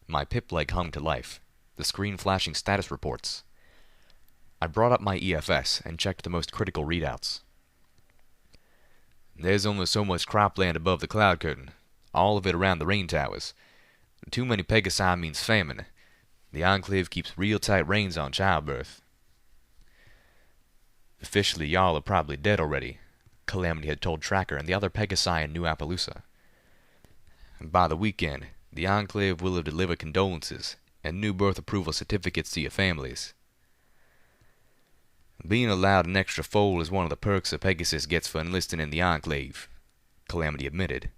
My pip leg hung to life, the screen flashing status reports. I brought up my EFS and checked the most critical readouts. There's only so much cropland above the cloud curtain, all of it around the rain towers. Too many Pegasi means famine. The Enclave keeps real tight reins on childbirth. Officially, y'all are probably dead already, Calamity had told Tracker and the other Pegasi in New Appaloosa. By the weekend, the Enclave will have delivered condolences and new birth approval certificates to your families. Being allowed an extra foal is one of the perks a Pegasus gets for enlisting in the Enclave, Calamity admitted.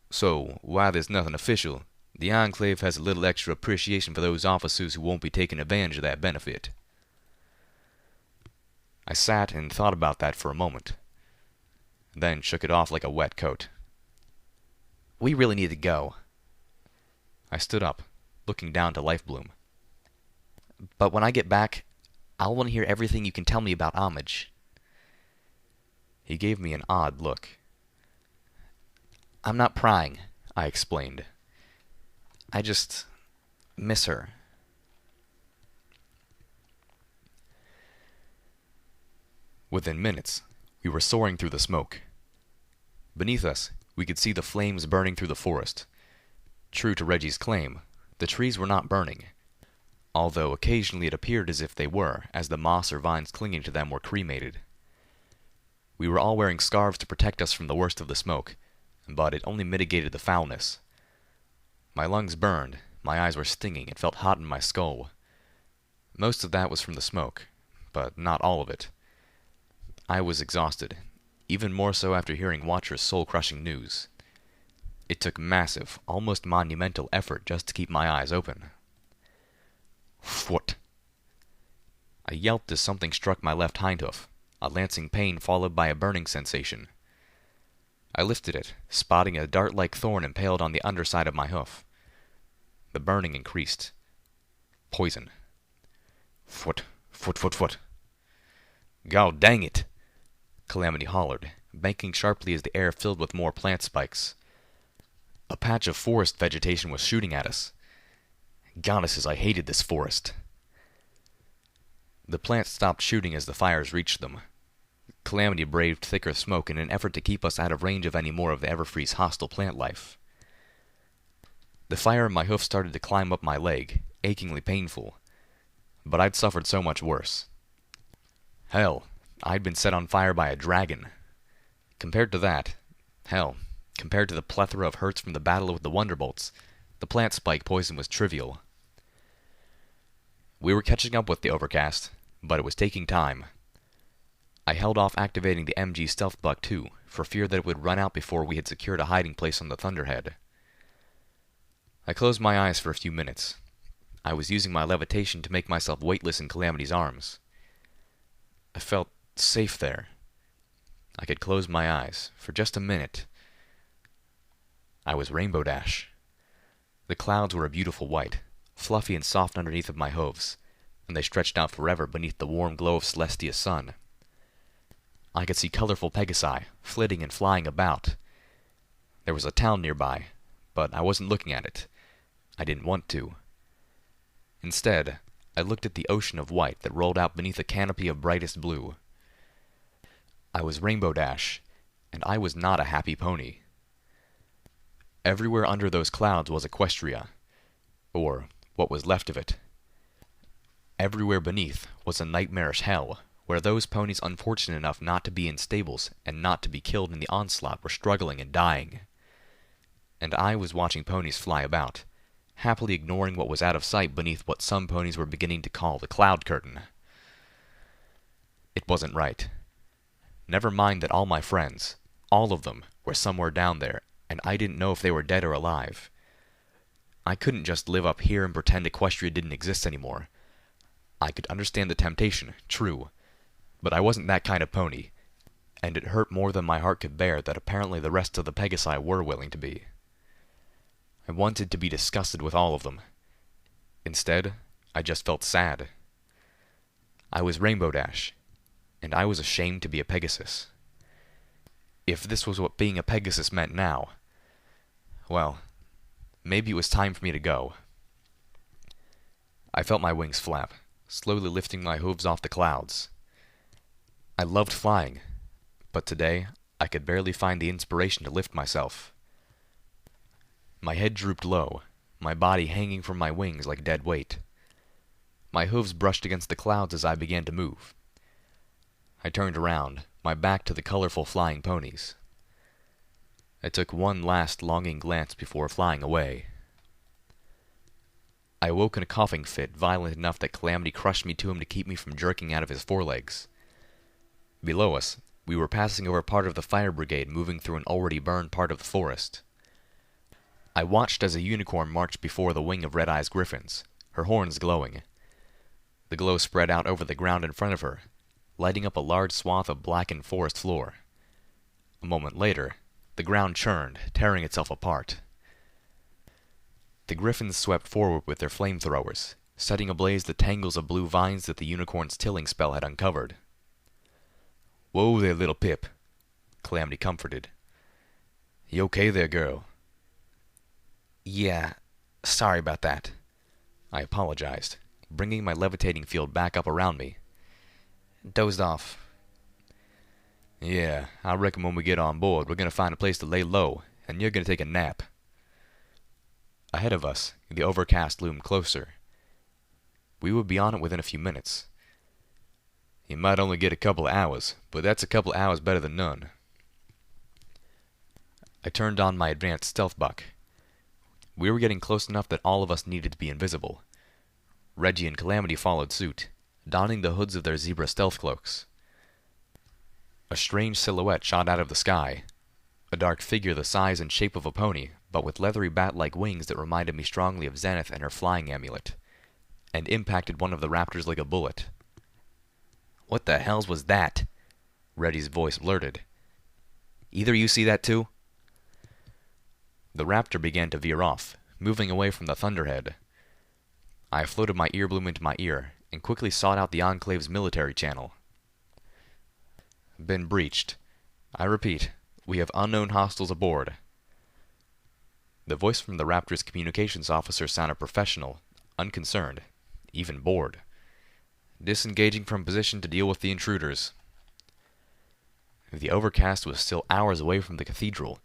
So, while there's nothing official, the Enclave has a little extra appreciation for those officers who won't be taking advantage of that benefit. I sat and thought about that for a moment, then shook it off like a wet coat. We really need to go. I stood up, looking down to Lifebloom. But when I get back, I'll want to hear everything you can tell me about Homage. He gave me an odd look. I'm not prying, I explained. I just miss her. Within minutes, we were soaring through the smoke. Beneath us, we could see the flames burning through the forest. True to Reggie's claim, the trees were not burning, although occasionally it appeared as if they were, as the moss or vines clinging to them were cremated. We were all wearing scarves to protect us from the worst of the smoke, but it only mitigated the foulness. My lungs burned, my eyes were stinging, and felt hot in my skull. Most of that was from the smoke, but not all of it. I was exhausted, even more so after hearing Watcher's soul-crushing news. It took massive, almost monumental effort just to keep my eyes open. What? I yelped as something struck my left hindhoof, a lancing pain followed by a burning sensation. I lifted it, spotting a dart-like thorn impaled on the underside of my hoof. The burning increased. Poison. Foot. God dang it! Calamity hollered, banking sharply as the air filled with more plant spikes. A patch of forest vegetation was shooting at us. Goddesses, I hated this forest. The plants stopped shooting as the fires reached them. Calamity braved thicker smoke in an effort to keep us out of range of any more of the Everfree's hostile plant life. The fire in my hoof started to climb up my leg, achingly painful. But I'd suffered so much worse. Hell, I'd been set on fire by a dragon. Compared to that, compared to the plethora of hurts from the battle with the Wonderbolts, the plant spike poison was trivial. We were catching up with the Overcast, but it was taking time. I held off activating the MG Stealth Buck too, for fear that it would run out before we had secured a hiding place on the Thunderhead. I closed my eyes for a few minutes. I was using my levitation to make myself weightless in Calamity's arms. I felt safe there. I could close my eyes for just a minute. I was Rainbow Dash. The clouds were a beautiful white, fluffy and soft underneath of my hooves, and they stretched out forever beneath the warm glow of Celestia's sun. I could see colorful Pegasi, flitting and flying about. There was a town nearby, but I wasn't looking at it. I didn't want to. Instead, I looked at the ocean of white that rolled out beneath a canopy of brightest blue. I was Rainbow Dash, and I was not a happy pony. Everywhere under those clouds was Equestria, or what was left of it. Everywhere beneath was a nightmarish hell, where those ponies unfortunate enough not to be in stables and not to be killed in the onslaught were struggling and dying. And I was watching ponies fly about, happily ignoring what was out of sight beneath what some ponies were beginning to call the cloud curtain. It wasn't right. Never mind that all my friends, all of them, were somewhere down there, and I didn't know if they were dead or alive. I couldn't just live up here and pretend Equestria didn't exist anymore. I could understand the temptation, true, but I wasn't that kind of pony, and it hurt more than my heart could bear that apparently the rest of the Pegasi were willing to be. I wanted to be disgusted with all of them. Instead, I just felt sad. I was Rainbow Dash, and I was ashamed to be a Pegasus. If this was what being a Pegasus meant now, well, maybe it was time for me to go. I felt my wings flap, slowly lifting my hooves off the clouds. I loved flying, but today I could barely find the inspiration to lift myself. My head drooped low, my body hanging from my wings like dead weight. My hooves brushed against the clouds as I began to move. I turned around, my back to the colorful flying ponies. I took one last longing glance before flying away. I awoke in a coughing fit, violent enough that Calamity crushed me to him to keep me from jerking out of his forelegs. Below us, we were passing over part of the fire brigade moving through an already burned part of the forest. I watched as a unicorn marched before the wing of Red Eye's griffins, her horns glowing. The glow spread out over the ground in front of her, lighting up a large swath of blackened forest floor. A moment later, the ground churned, tearing itself apart. The griffins swept forward with their flamethrowers, setting ablaze the tangles of blue vines that the unicorn's tilling spell had uncovered. "Whoa there, little Pip," Calamity comforted. "You okay there, girl?" "Yeah, sorry about that," I apologized, bringing my levitating field back up around me. "Dozed off." "Yeah, I reckon when we get on board, we're going to find a place to lay low, and you're going to take a nap." Ahead of us, the overcast loomed closer. We would be on it within a few minutes. "You might only get a couple of hours, but that's a couple of hours better than none." I turned on my advanced stealth buck. We were getting close enough that all of us needed to be invisible. Reggie and Calamity followed suit, donning the hoods of their zebra stealth cloaks. A strange silhouette shot out of the sky, a dark figure the size and shape of a pony, but with leathery bat-like wings that reminded me strongly of Zenith and her flying amulet, and impacted one of the raptors like a bullet. "What the hells was that?" Reggie's voice blurted. "Either you see that too?" The raptor began to veer off, moving away from the thunderhead. I floated my earbloom into my ear, and quickly sought out the Enclave's military channel. "Been breached. I repeat, we have unknown hostiles aboard." The voice from the Raptor's communications officer sounded professional, unconcerned, even bored. "Disengaging from position to deal with the intruders." The Overcast was still hours away from the cathedral,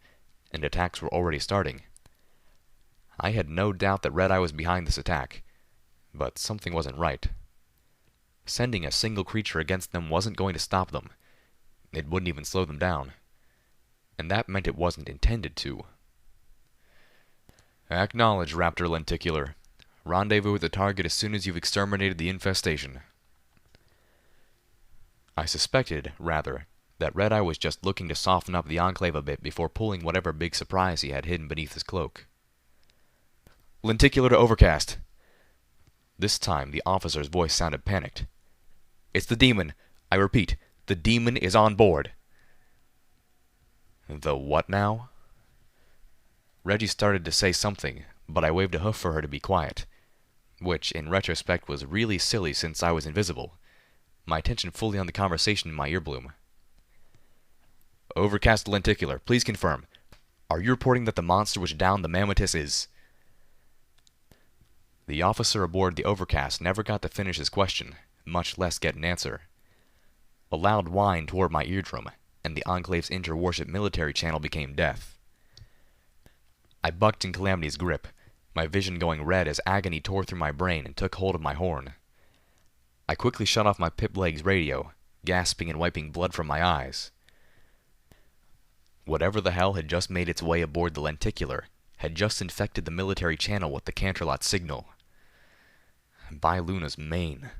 and attacks were already starting. I had no doubt that Red Eye was behind this attack, but something wasn't right. Sending a single creature against them wasn't going to stop them. It wouldn't even slow them down. And that meant it wasn't intended to. "Acknowledge, Raptor Lenticular. Rendezvous with the target as soon as you've exterminated the infestation." I suspected, rather, that Red Eye was just looking to soften up the Enclave a bit before pulling whatever big surprise he had hidden beneath his cloak. Lenticular to Overcast. This time the officer's voice sounded panicked. It's the demon. I repeat, the demon is on board. The what now? Reggie started to say something, but I waved a hoof for her to be quiet, which in retrospect was really silly since I was invisible, my attention fully on the conversation in my earbloom. Overcast Lenticular, please confirm. Are you reporting that the monster which downed the Mammotus is... The officer aboard the Overcast never got to finish his question, much less get an answer. A loud whine tore my eardrum, and the Enclave's interwarship military channel became deaf. I bucked in Calamity's grip, my vision going red as agony tore through my brain and took hold of my horn. I quickly shut off my Pip-Leg's radio, gasping and wiping blood from my eyes. Whatever the hell had just made its way aboard the Lenticular had just infected the military channel with the Canterlot signal. By Luna's mane.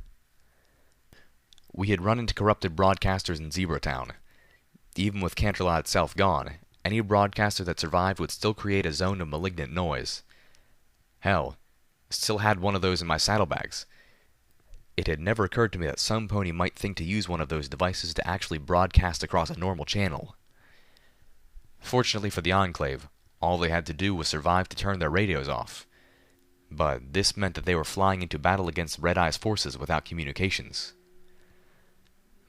We had run into corrupted broadcasters in Zebratown. Even with Canterlot itself gone, any broadcaster that survived would still create a zone of malignant noise. Hell, still had one of those in my saddlebags. It had never occurred to me that some pony might think to use one of those devices to actually broadcast across a normal channel. Fortunately for the Enclave, all they had to do was survive to turn their radios off. But this meant that they were flying into battle against Red Eye's forces without communications.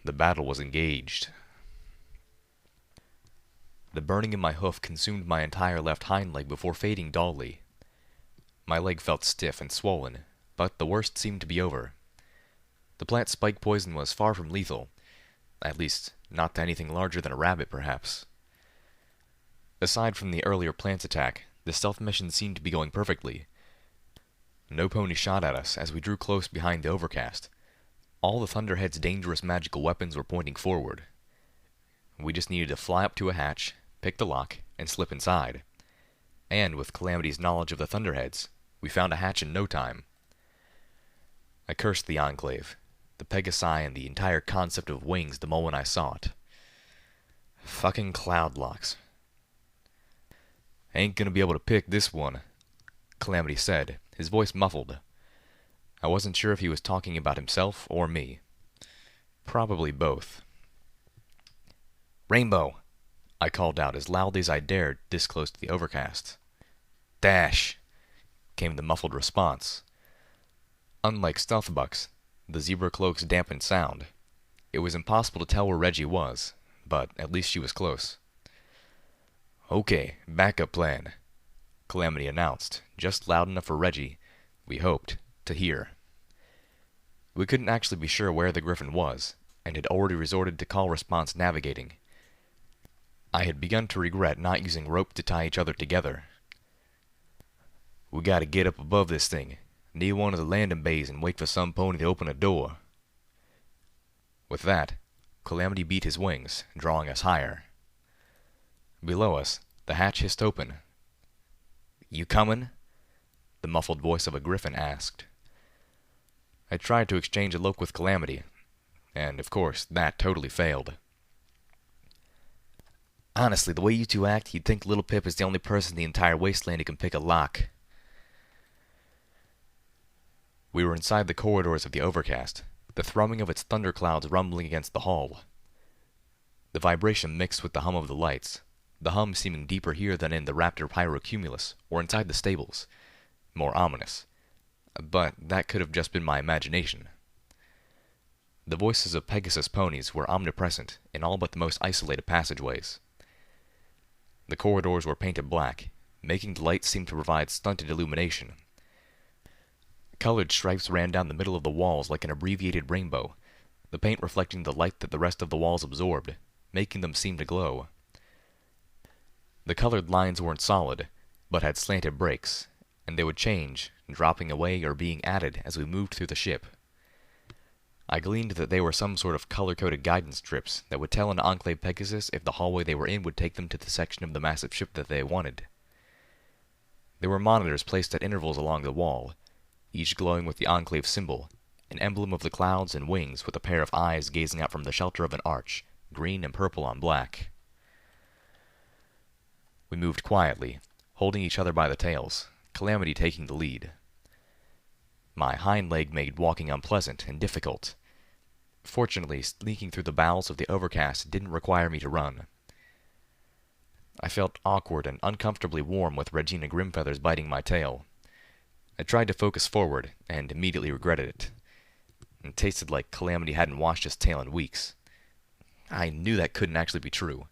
The battle was engaged. The burning in my hoof consumed my entire left hind leg before fading dully. My leg felt stiff and swollen, but the worst seemed to be over. The plant spike poison was far from lethal, at least not to anything larger than a rabbit, perhaps. Aside from the earlier plant attack, the stealth mission seemed to be going perfectly. No pony shot at us as we drew close behind the Overcast. All the Thunderhead's dangerous magical weapons were pointing forward. We just needed to fly up to a hatch, pick the lock, and slip inside. And with Calamity's knowledge of the Thunderheads, we found a hatch in no time. I cursed the Enclave, the Pegasi, and the entire concept of wings the moment I saw it. Fucking cloud locks. Ain't gonna be able to pick this one, Calamity said, his voice muffled. I wasn't sure if he was talking about himself or me. Probably both. Rainbow, I called out as loudly as I dared this close to the Overcast. Dash, came the muffled response. Unlike stealth bucks, the zebra cloak's dampened sound. It was impossible to tell where Reggie was, but at least she was close. Okay, backup plan, Calamity announced, just loud enough for Reggie, we hoped, to hear. We couldn't actually be sure where the Griffin was, and had already resorted to call response navigating. I had begun to regret not using rope to tie each other together. We gotta get up above this thing, near one of the landing bays, and wait for some pony to open a door. With that, Calamity beat his wings, drawing us higher. Below us, the hatch hissed open. You comin'? The muffled voice of a griffin asked. I tried to exchange a look with Calamity, and of course that totally failed. Honestly, the way you two act, you'd think Little Pip is the only person in the entire wasteland who can pick a lock. We were inside the corridors of the Overcast, the thrumming of its thunderclouds rumbling against the hull. The vibration mixed with the hum of the lights, the hum seeming deeper here than in the Raptor Pyrocumulus, or inside the stables. More ominous. But that could have just been my imagination. The voices of Pegasus ponies were omnipresent in all but the most isolated passageways. The corridors were painted black, making the lights seem to provide stunted illumination. Colored stripes ran down the middle of the walls like an abbreviated rainbow, the paint reflecting the light that the rest of the walls absorbed, making them seem to glow. The colored lines weren't solid, but had slanted breaks, and they would change, dropping away or being added as we moved through the ship. I gleaned that they were some sort of color-coded guidance strips that would tell an Enclave Pegasus if the hallway they were in would take them to the section of the massive ship that they wanted. There were monitors placed at intervals along the wall, each glowing with the Enclave symbol, an emblem of the clouds and wings with a pair of eyes gazing out from the shelter of an arch, green and purple on black. We moved quietly, holding each other by the tails, Calamity taking the lead. My hind leg made walking unpleasant and difficult. Fortunately, sneaking through the bowels of the Overcast didn't require me to run. I felt awkward and uncomfortably warm with Regina Grimfeathers biting my tail. I tried to focus forward, and immediately regretted it. It tasted like Calamity hadn't washed his tail in weeks. I knew that couldn't actually be true.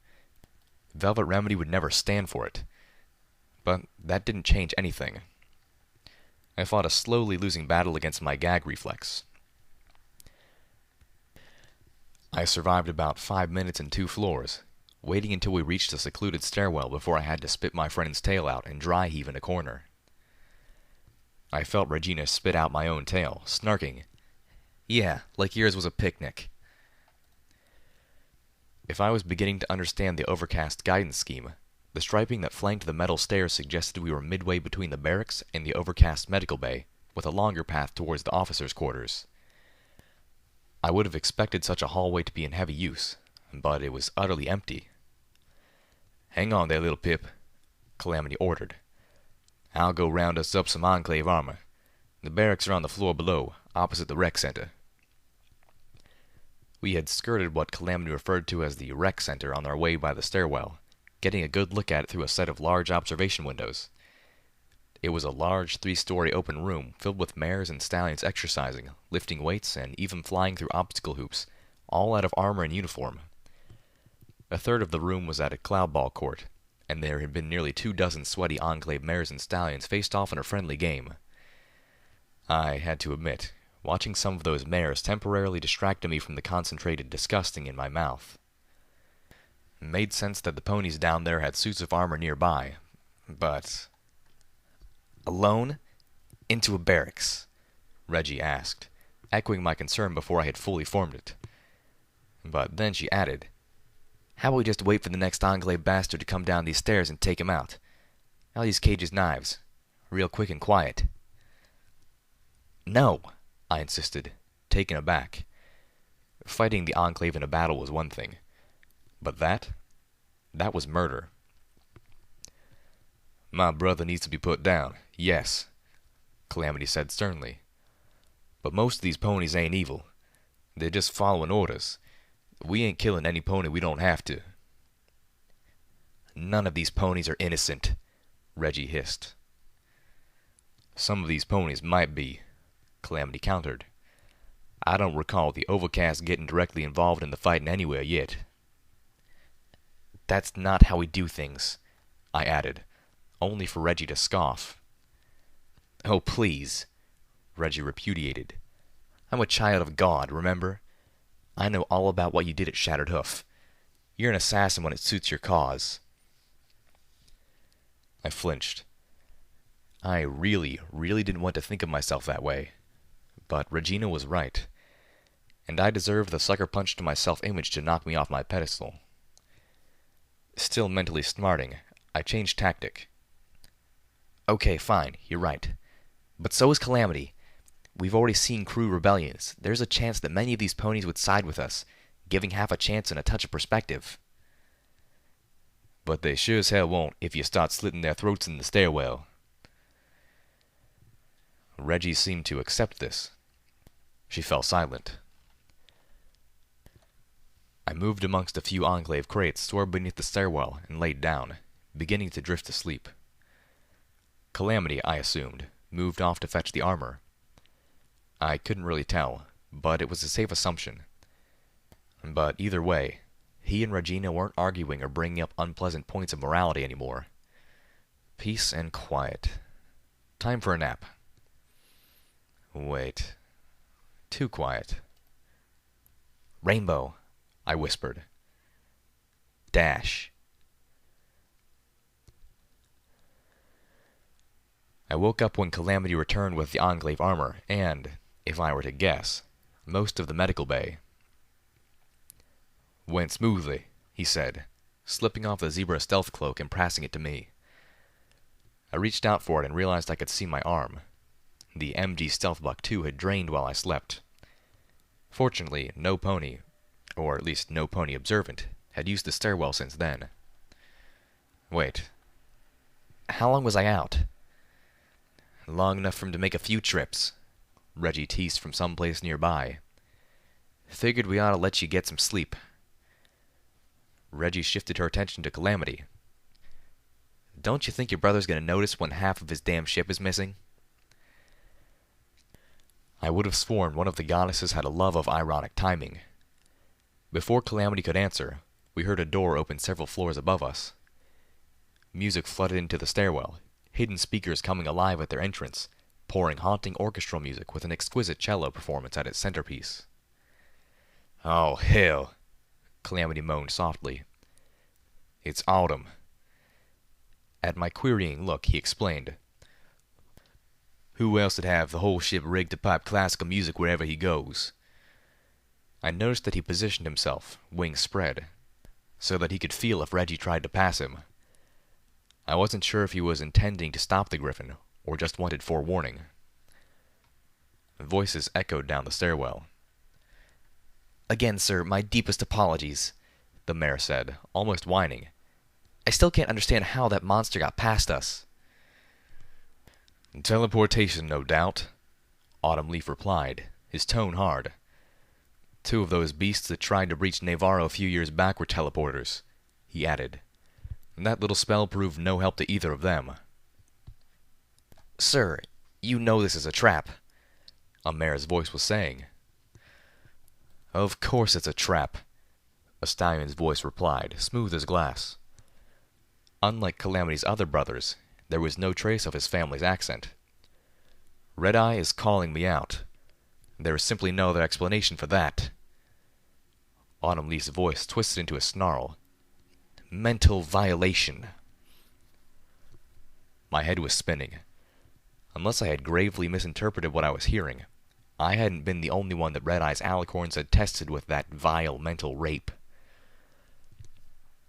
Velvet Remedy would never stand for it. But that didn't change anything. I fought a slowly losing battle against my gag reflex. I survived about 5 minutes and 2 floors, waiting until we reached a secluded stairwell before I had to spit my friend's tail out and dry heave in a corner. I felt Regina spit out my own tail, snarking, "Yeah, like yours was a picnic." If I was beginning to understand the Overcast guidance scheme, the striping that flanked the metal stairs suggested we were midway between the barracks and the Overcast medical bay, with a longer path towards the officers' quarters. I would have expected such a hallway to be in heavy use, but it was utterly empty. "Hang on there, little Pip," Calamity ordered. "I'll go round us up some Enclave armor. The barracks are on the floor below, opposite the rec center." We had skirted what Calamity referred to as the rec center on our way by the stairwell, getting a good look at it through a set of large observation windows. It was a large 3-story open room filled with mares and stallions exercising, lifting weights, and even flying through obstacle hoops, all out of armor and uniform. A third of the room was at a cloud ball court, and there had been nearly 24 sweaty Enclave mares and stallions faced off in a friendly game. I had to admit, watching some of those mares temporarily distracted me from the concentrated disgusting in my mouth. It made sense that the ponies down there had suits of armor nearby, but... "Alone? Into a barracks?" Reggie asked, echoing my concern before I had fully formed it. But then she added, "How about we just wait for the next Enclave bastard to come down these stairs and take him out? I'll use Cage's knives. Real quick and quiet." "No," I insisted, taken aback. Fighting the Enclave in a battle was one thing, but that was murder. "My brother needs to be put down, yes," Calamity said sternly. "But most of these ponies ain't evil. They're just following orders. We ain't killing any pony we don't have to." "None of these ponies are innocent," Reggie hissed. "Some of these ponies might be," Calamity countered. "I don't recall the Overcast getting directly involved in the fighting anywhere yet." "That's not how we do things," I added, only for Reggie to scoff. "Oh, please," Reggie repudiated. "I'm a child of God, remember? I know all about what you did at Shattered Hoof. You're an assassin when it suits your cause." I flinched. I really didn't want to think of myself that way. But Regina was right, and I deserved the sucker punch to my self-image to knock me off my pedestal. Still mentally smarting, I changed tactic. "Okay, fine, you're right. But so is Calamity. We've already seen crew rebellions. There's a chance that many of these ponies would side with us, giving half a chance and a touch of perspective." "But they sure as hell won't if you start slitting their throats in the stairwell." Reggie seemed to accept this. She fell silent. I moved amongst a few Enclave crates stored beneath the stairwell and laid down, beginning to drift asleep. Calamity, I assumed, moved off to fetch the armor. I couldn't really tell, but it was a safe assumption. But either way, he and Regina weren't arguing or bringing up unpleasant points of morality anymore. Peace and quiet. Time for a nap. Wait. Too quiet. "Rainbow," I whispered. "Dash." I woke up when Calamity returned with the Enclave armor and, if I were to guess, most of the medical bay. "Went smoothly," he said, slipping off the zebra stealth cloak and passing it to me. I reached out for it and realized I could see my arm. The MG Stealth Buck 2 had drained while I slept. Fortunately, no pony, or at least no pony observant, had used the stairwell since then. Wait. How long was I out? Long enough for him to make a few trips, Reggie teased from someplace nearby. Figured we ought to let you get some sleep. Reggie shifted her attention to Calamity. Don't you think your brother's going to notice when half of his damn ship is missing? I would have sworn one of the goddesses had a love of ironic timing. Before Calamity could answer, we heard a door open several floors above us. Music flooded into the stairwell, hidden speakers coming alive at their entrance, pouring haunting orchestral music with an exquisite cello performance at its centerpiece. Oh, hell, Calamity moaned softly. It's autumn. At my querying look, he explained. Who else would have the whole ship rigged to pipe classical music wherever he goes? I noticed that he positioned himself, wings spread, so that he could feel if Reggie tried to pass him. I wasn't sure if he was intending to stop the griffin, or just wanted forewarning. Voices echoed down the stairwell. Again, sir, my deepest apologies, the mayor said, almost whining. I still can't understand how that monster got past us. Teleportation, no doubt, Autumn Leaf replied, his tone hard. 2 of those beasts that tried to breach Navarro a few years back were teleporters, he added. And that little spell proved no help to either of them. Sir, you know this is a trap, a mayor's voice was saying. Of course it's a trap, a stallion's voice replied, smooth as glass. Unlike Calamity's other brothers, there was no trace of his family's accent. Red-Eye is calling me out. There is simply no other explanation for that. Autumn Leaf's voice twisted into a snarl. Mental violation. My head was spinning. Unless I had gravely misinterpreted what I was hearing, I hadn't been the only one that Red-Eye's alicorns had tested with that vile mental rape.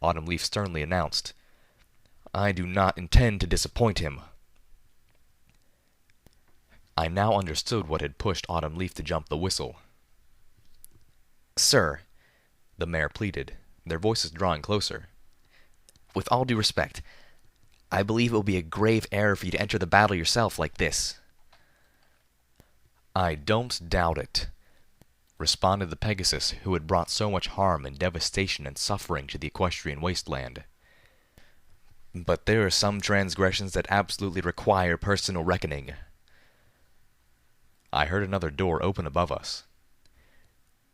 Autumn Leaf sternly announced, I do not intend to disappoint him. I now understood what had pushed Autumn Leaf to jump the whistle. Sir, the mayor pleaded, their voices drawing closer. With all due respect, I believe it will be a grave error for you to enter the battle yourself like this. I don't doubt it, responded the Pegasus who had brought so much harm and devastation and suffering to the equestrian wasteland. But there are some transgressions that absolutely require personal reckoning. I heard another door open above us.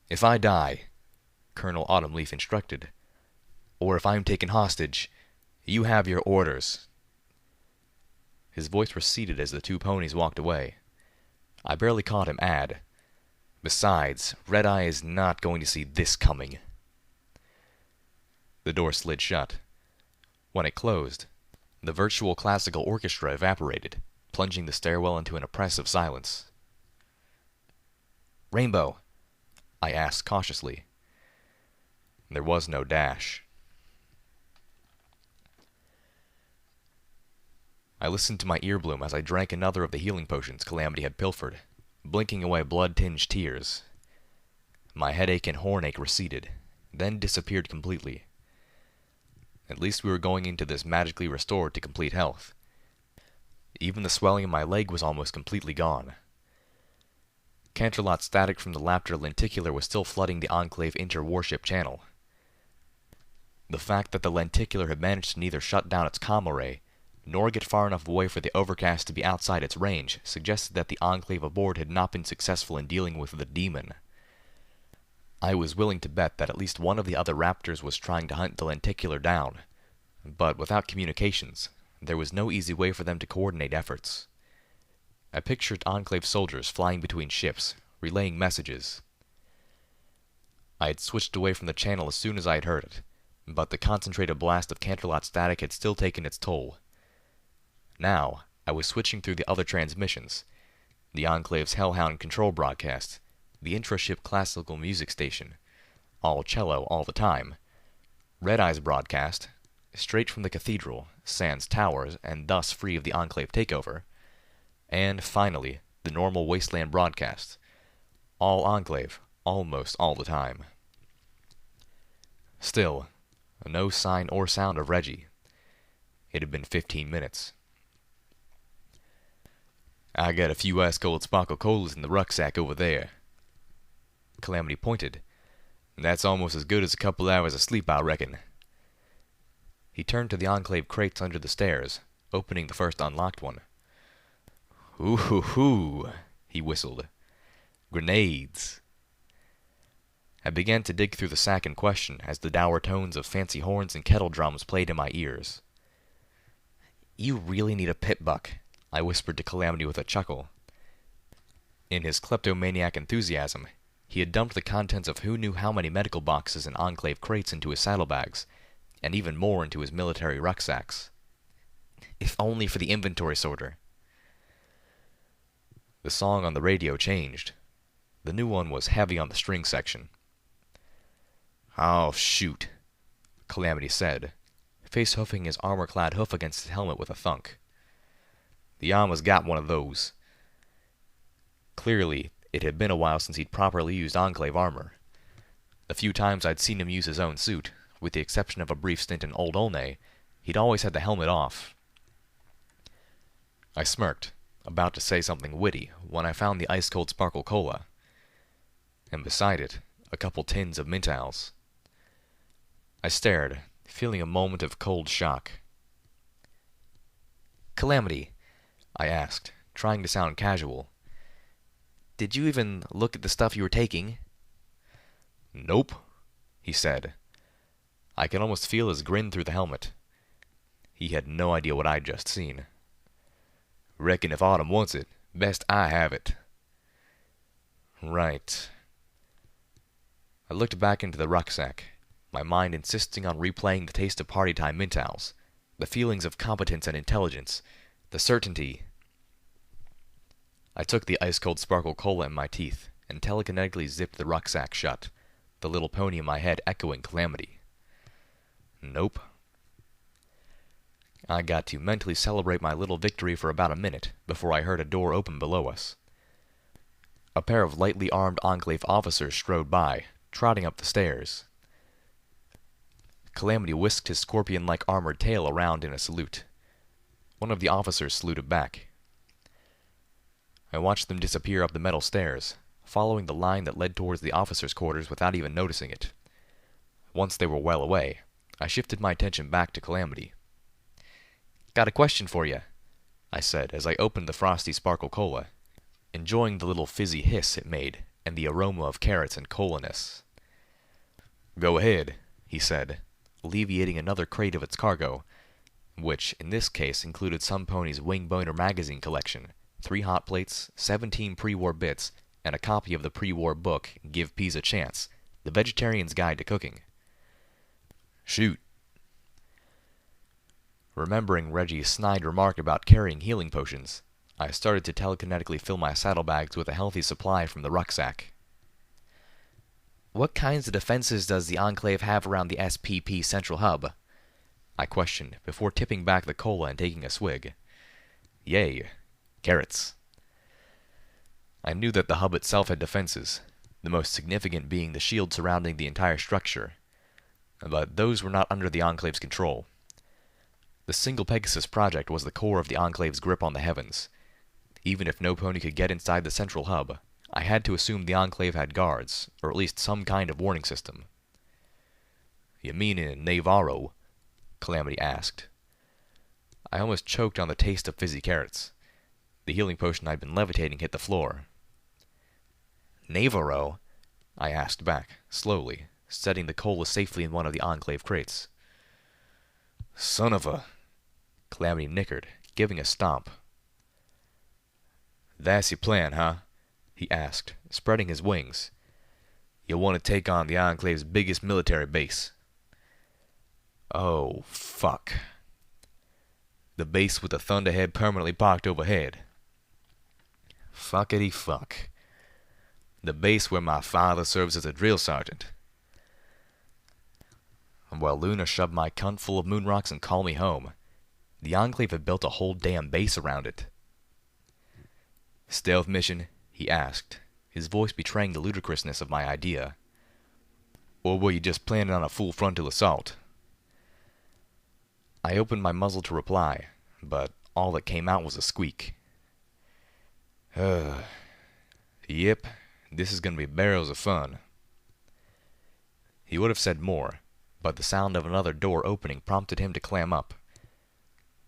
If I die, Colonel Autumn Leaf instructed, or if I'm taken hostage, you have your orders. His voice receded as the 2 ponies walked away. I barely caught him add, Besides, Red-Eye is not going to see this coming. The door slid shut. When it closed, the virtual classical orchestra evaporated, plunging the stairwell into an oppressive silence. Rainbow, I asked cautiously. There was no dash. I listened to my earbloom as I drank another of the healing potions Calamity had pilfered, blinking away blood-tinged tears. My headache and hornache receded, then disappeared completely. At least we were going into this magically restored to complete health. Even the swelling in my leg was almost completely gone. Canterlot static from the Lapter lenticular was still flooding the Enclave inter-warship channel. The fact that the lenticular had managed to neither shut down its comm array, nor get far enough away for the Overcast to be outside its range, suggested that the Enclave aboard had not been successful in dealing with the demon. I was willing to bet that at least one of the other Raptors was trying to hunt the lenticular down, but without communications, there was no easy way for them to coordinate efforts. I pictured Enclave soldiers flying between ships, relaying messages. I had switched away from the channel as soon as I had heard it, but the concentrated blast of Canterlot static had still taken its toll. Now, I was switching through the other transmissions, the Enclave's Hellhound control broadcast, the intra-ship classical music station, all cello all the time, Red-Eye's broadcast, straight from the cathedral, sans towers, and thus free of the Enclave takeover, and, finally, the normal Wasteland broadcast, all Enclave, almost all the time. Still, no sign or sound of Reggie. It had been 15 minutes. I got a few ice-cold sparkle colas in the rucksack over there. Calamity pointed. That's almost as good as a couple hours of sleep, I reckon. He turned to the Enclave crates under the stairs, opening the first unlocked one. Ooh-hoo-hoo, he whistled. Grenades. I began to dig through the sack in question as the dour tones of fancy horns and kettle drums played in my ears. You really need a pit buck, I whispered to Calamity with a chuckle. In his kleptomaniac enthusiasm, he had dumped the contents of who knew how many medical boxes and Enclave crates into his saddlebags, and even more into his military rucksacks. If only for the inventory sorter. The song on the radio changed. The new one was heavy on the string section. Oh, shoot, Calamity said, face-hoofing his armor-clad hoof against his helmet with a thunk. The armor's got one of those. Clearly, it had been a while since he'd properly used Enclave armor. The few times I'd seen him use his own suit, with the exception of a brief stint in Old Olney, he'd always had the helmet off. I smirked, about to say something witty, when I found the ice-cold sparkle cola, and beside it, a couple tins of mint owls. I stared, feeling a moment of cold shock. Calamity, I asked, trying to sound casual. Did you even look at the stuff you were taking? Nope, he said. I could almost feel his grin through the helmet. He had no idea what I'd just seen. Reckon if Autumn wants it, best I have it. Right. I looked back into the rucksack, my mind insisting on replaying the taste of party time mint owls, the feelings of competence and intelligence, the certainty. I took the ice-cold sparkle cola in my teeth and telekinetically zipped the rucksack shut, the little pony in my head echoing Calamity. Nope. I got to mentally celebrate my little victory for about a minute before I heard a door open below us. A pair of lightly armed Enclave officers strode by, trotting up the stairs. Calamity whisked his scorpion-like armored tail around in a salute. One of the officers saluted back. I watched them disappear up the metal stairs, following the line that led towards the officers' quarters without even noticing it. Once they were well away, I shifted my attention back to Calamity. Got a question for you, I said as I opened the frosty sparkle cola, enjoying the little fizzy hiss it made and the aroma of carrots and cola-ness. Go ahead, he said, alleviating another crate of its cargo, which in this case included some pony's Wing Boner magazine collection, 3 hot plates, 17 pre-war bits, and a copy of the pre-war book Give Peas a Chance, The Vegetarian's Guide to Cooking. Shoot. Remembering Reggie's snide remark about carrying healing potions, I started to telekinetically fill my saddlebags with a healthy supply from the rucksack. What kinds of defenses does the Enclave have around the SPP Central Hub? I questioned, before tipping back the cola and taking a swig. Yay. Carrots. I knew that the hub itself had defenses, the most significant being the shield surrounding the entire structure, but those were not under the Enclave's control. The Single Pegasus project was the core of the Enclave's grip on the heavens. Even if no pony could get inside the central hub, I had to assume the Enclave had guards, or at least some kind of warning system. You mean in Navarro? Calamity asked. I almost choked on the taste of fizzy carrots. The healing potion I'd been levitating hit the floor. Navarro? I asked back, slowly, setting the cola safely in one of the Enclave crates. Son of a... Calamity nickered, giving a stomp. That's your plan, huh? He asked, spreading his wings. You want to take on the Enclave's biggest military base. Oh, fuck. The base with the Thunderhead permanently parked overhead. Fuckity fuck. The base where my father serves as a drill sergeant. While Luna shoved my cunt full of moon rocks and called me home, the Enclave had built a whole damn base around it. Stealth mission? He asked, his voice betraying the ludicrousness of my idea. Or were you just planning on a full frontal assault? I opened my muzzle to reply, but all that came out was a squeak. Yep, this is gonna be barrels of fun. He would have said more, but the sound of another door opening prompted him to clam up.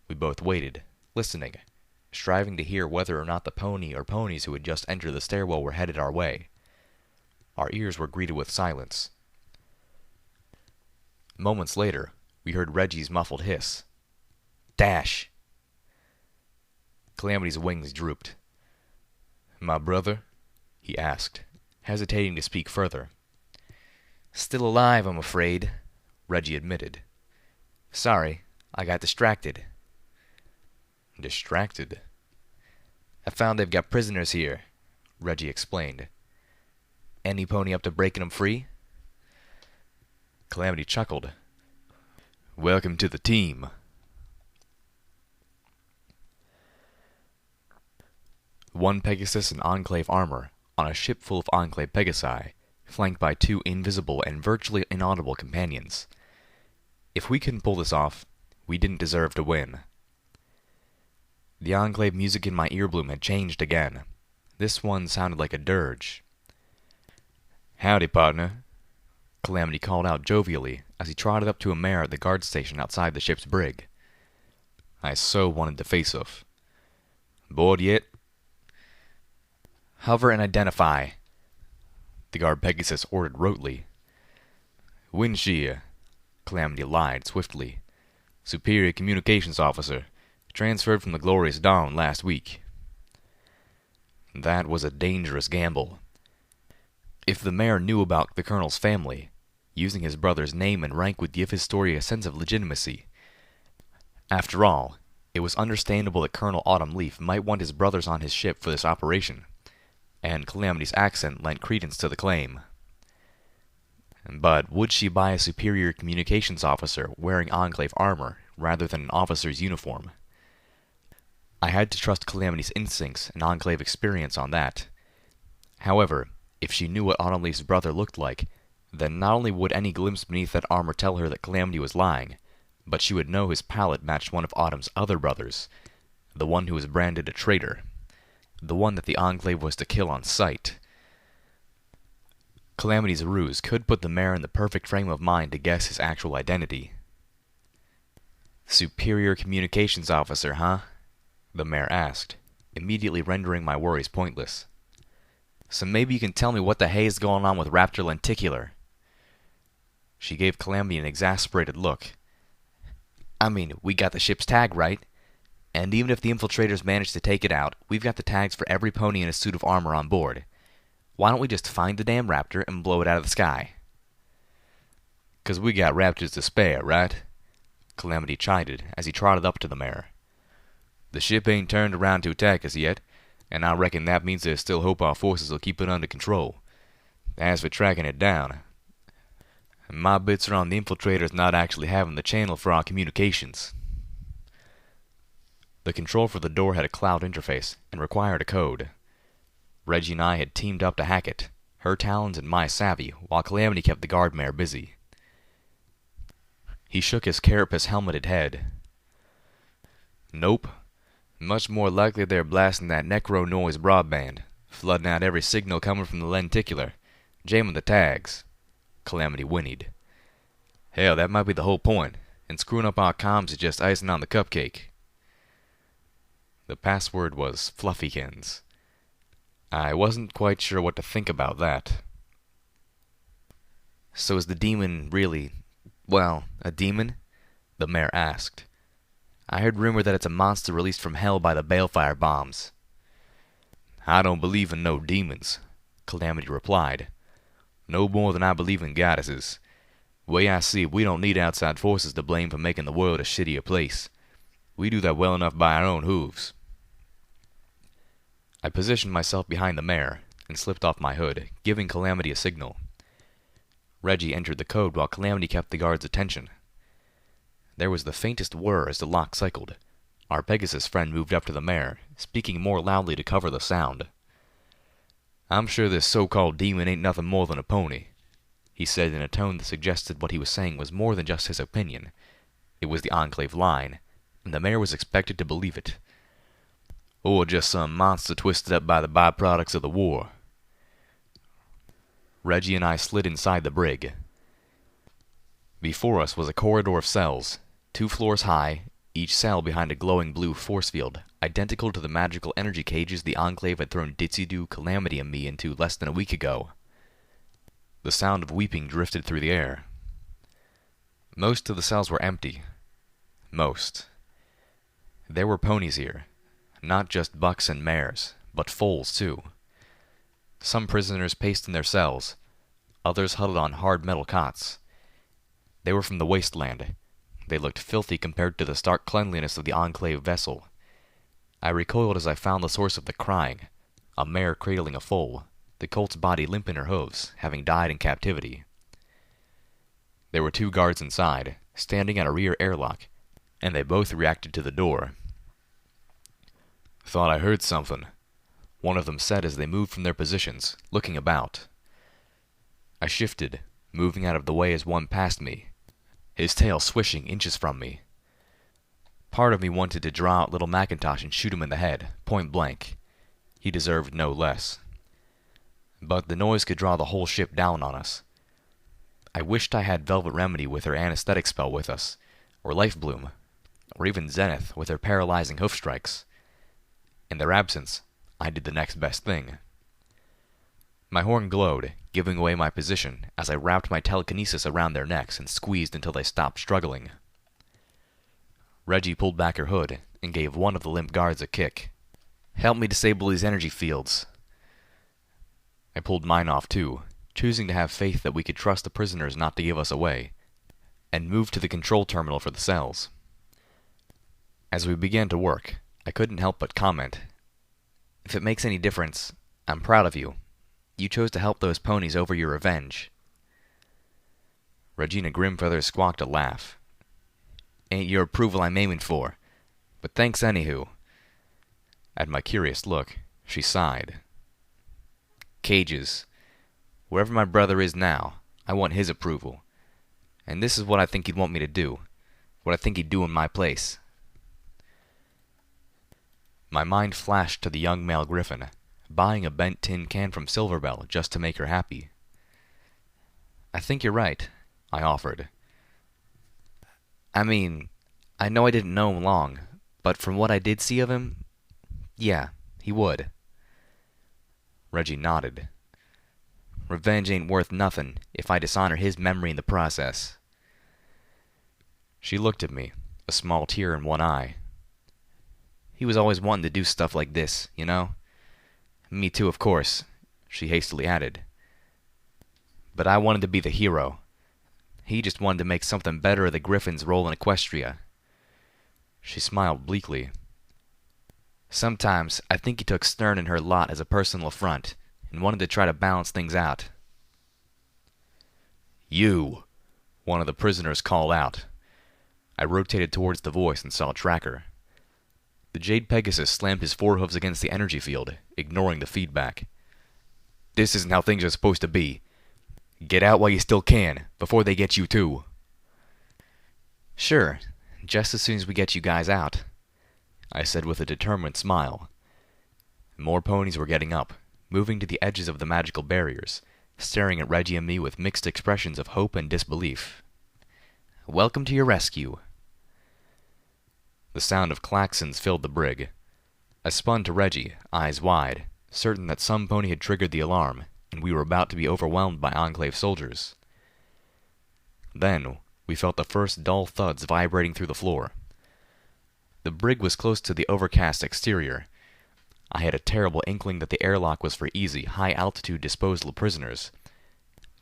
We both waited, listening, striving to hear whether or not the pony or ponies who had just entered the stairwell were headed our way. Our ears were greeted with silence. Moments later, we heard Reggie's muffled hiss. Dash! Calamity's wings drooped. My brother? He asked, hesitating to speak further. Still alive, I'm afraid, Reggie admitted. Sorry, I got distracted. Distracted? I found they've got prisoners here, Reggie explained. Any pony up to breaking 'em free? Calamity chuckled. Welcome to the team. One Pegasus in Enclave armor, on a ship full of Enclave Pegasi, flanked by two invisible and virtually inaudible companions. If we couldn't pull this off, we didn't deserve to win. The Enclave music in my earbloom had changed again. This one sounded like a dirge. Howdy, partner, Calamity called out jovially as he trotted up to a mare at the guard station outside the ship's brig. I so wanted to face off. Bored yet? Hover and identify, the guard Pegasus ordered rotely. Windshear, Calamity lied swiftly. Superior Communications Officer, transferred from the Glorious Dawn last week. That was a dangerous gamble. If the mayor knew about the colonel's family, using his brother's name and rank would give his story a sense of legitimacy. After all, it was understandable that Colonel Autumn Leaf might want his brothers on his ship for this operation, and Calamity's accent lent credence to the claim. But would she buy a superior communications officer wearing Enclave armor rather than an officer's uniform? I had to trust Calamity's instincts and Enclave experience on that. However, if she knew what Autumn Leaf's brother looked like, then not only would any glimpse beneath that armor tell her that Calamity was lying, but she would know his palette matched one of Autumn's other brothers, the one who was branded a traitor, the one that the Enclave was to kill on sight. Calamity's ruse could put the mayor in the perfect frame of mind to guess his actual identity. Superior Communications Officer, huh? The mayor asked, immediately rendering my worries pointless. So maybe you can tell me what the hay is going on with Raptor Lenticular. She gave Calamity an exasperated look. I mean, we got the ship's tag, right? And even if the infiltrators manage to take it out, we've got the tags for every pony in a suit of armor on board. Why don't we just find the damn raptor and blow it out of the sky? 'Cause we got raptors to spare, right? Calamity chided as he trotted up to the mare. The ship ain't turned around to attack us yet, and I reckon that means there's still hope our forces will keep it under control. As for tracking it down, my bits are on the infiltrators not actually having the channel for our communications. The control for the door had a cloud interface and required a code. Reggie and I had teamed up to hack it, her talons and my savvy, while Calamity kept the guard mare busy. He shook his carapace-helmeted head. Nope. Much more likely they're blasting that necro noise broadband, flooding out every signal coming from the lenticular, jamming the tags. Calamity whinnied. Hell, that might be the whole point, and screwing up our comms is just icing on the cupcake. The password was Fluffykins. I wasn't quite sure what to think about that. So is the demon really, well, a demon? The mayor asked. I heard rumor that it's a monster released from hell by the balefire bombs. I don't believe in no demons, Calamity replied. No more than I believe in goddesses. Way I see it, we don't need outside forces to blame for making the world a shittier place. We do that well enough by our own hooves. I positioned myself behind the mare and slipped off my hood, giving Calamity a signal. Reggie entered the code while Calamity kept the guard's attention. There was the faintest whir as the lock cycled. Our Pegasus friend moved up to the mare, speaking more loudly to cover the sound. I'm sure this so-called demon ain't nothing more than a pony, he said in a tone that suggested what he was saying was more than just his opinion. It was the Enclave line, and the mayor was expected to believe it. or just some monster twisted up by the byproducts of the war. Reggie and I slid inside the brig. Before us was a corridor of cells, 2 floors high, each cell behind a glowing blue force field, identical to the magical energy cages the Enclave had thrown Ditzy-Doo, Calamity, and me into less than a week ago. The sound of weeping drifted through the air. Most of the cells were empty. Most. There were ponies here. Not just bucks and mares, but foals too. Some prisoners paced in their cells, others huddled on hard metal cots. They were from the wasteland. They looked filthy compared to the stark cleanliness of the Enclave vessel. I recoiled as I found the source of the crying, a mare cradling a foal, the colt's body limp in her hooves, having died in captivity. There were 2 guards inside, standing at a rear airlock, and they both reacted to the door. "Thought I heard something," one of them said as they moved from their positions, looking about. I shifted, moving out of the way as one passed me, his tail swishing inches from me. Part of me wanted to draw out little Macintosh and shoot him in the head, point blank. He deserved no less. But the noise could draw the whole ship down on us. I wished I had Velvet Remedy with her anesthetic spell with us, or Life Bloom, or even Zenith with her paralyzing hoof strikes. In their absence, I did the next best thing. My horn glowed, giving away my position as I wrapped my telekinesis around their necks and squeezed until they stopped struggling. Reggie pulled back her hood and gave one of the limp guards a kick. "Help me disable these energy fields." I pulled mine off too, choosing to have faith that we could trust the prisoners not to give us away, and moved to the control terminal for the cells. As we began to work, I couldn't help but comment, "If it makes any difference, I'm proud of you. You chose to help those ponies over your revenge." Regina Grimfeather squawked a laugh. "Ain't your approval I'm aiming for, but thanks anywho." At my curious look, she sighed. "Cages. Wherever my brother is now, I want his approval. And this is what I think he'd want me to do, what I think he'd do in my place." My mind flashed to the young male griffin, buying a bent tin can from Silverbell just to make her happy. "I think you're right," I offered. "I mean, I know I didn't know him long, but from what I did see of him, yeah, he would." Reggie nodded. "Revenge ain't worth nothing if I dishonor his memory in the process." She looked at me, a small tear in one eye. "He was always wanting to do stuff like this, you know? Me too, of course," she hastily added. "But I wanted to be the hero. He just wanted to make something better of the Griffin's role in Equestria." She smiled bleakly. "Sometimes I think he took Stern and her lot as a personal affront, and wanted to try to balance things out." "You!" one of the prisoners called out. I rotated towards the voice and saw Tracker. The Jade Pegasus slammed his forehooves against the energy field, ignoring the feedback. "This isn't how things are supposed to be. Get out while you still can, before they get you too." "Sure, just as soon as we get you guys out," I said with a determined smile. More ponies were getting up, moving to the edges of the magical barriers, staring at Reggie and me with mixed expressions of hope and disbelief. "Welcome to your rescue." The sound of klaxons filled the brig. I spun to Reggie, eyes wide, certain that some pony had triggered the alarm, and we were about to be overwhelmed by Enclave soldiers. Then we felt the first dull thuds vibrating through the floor. The brig was close to the overcast exterior. I had a terrible inkling that the airlock was for easy, high-altitude disposal of prisoners,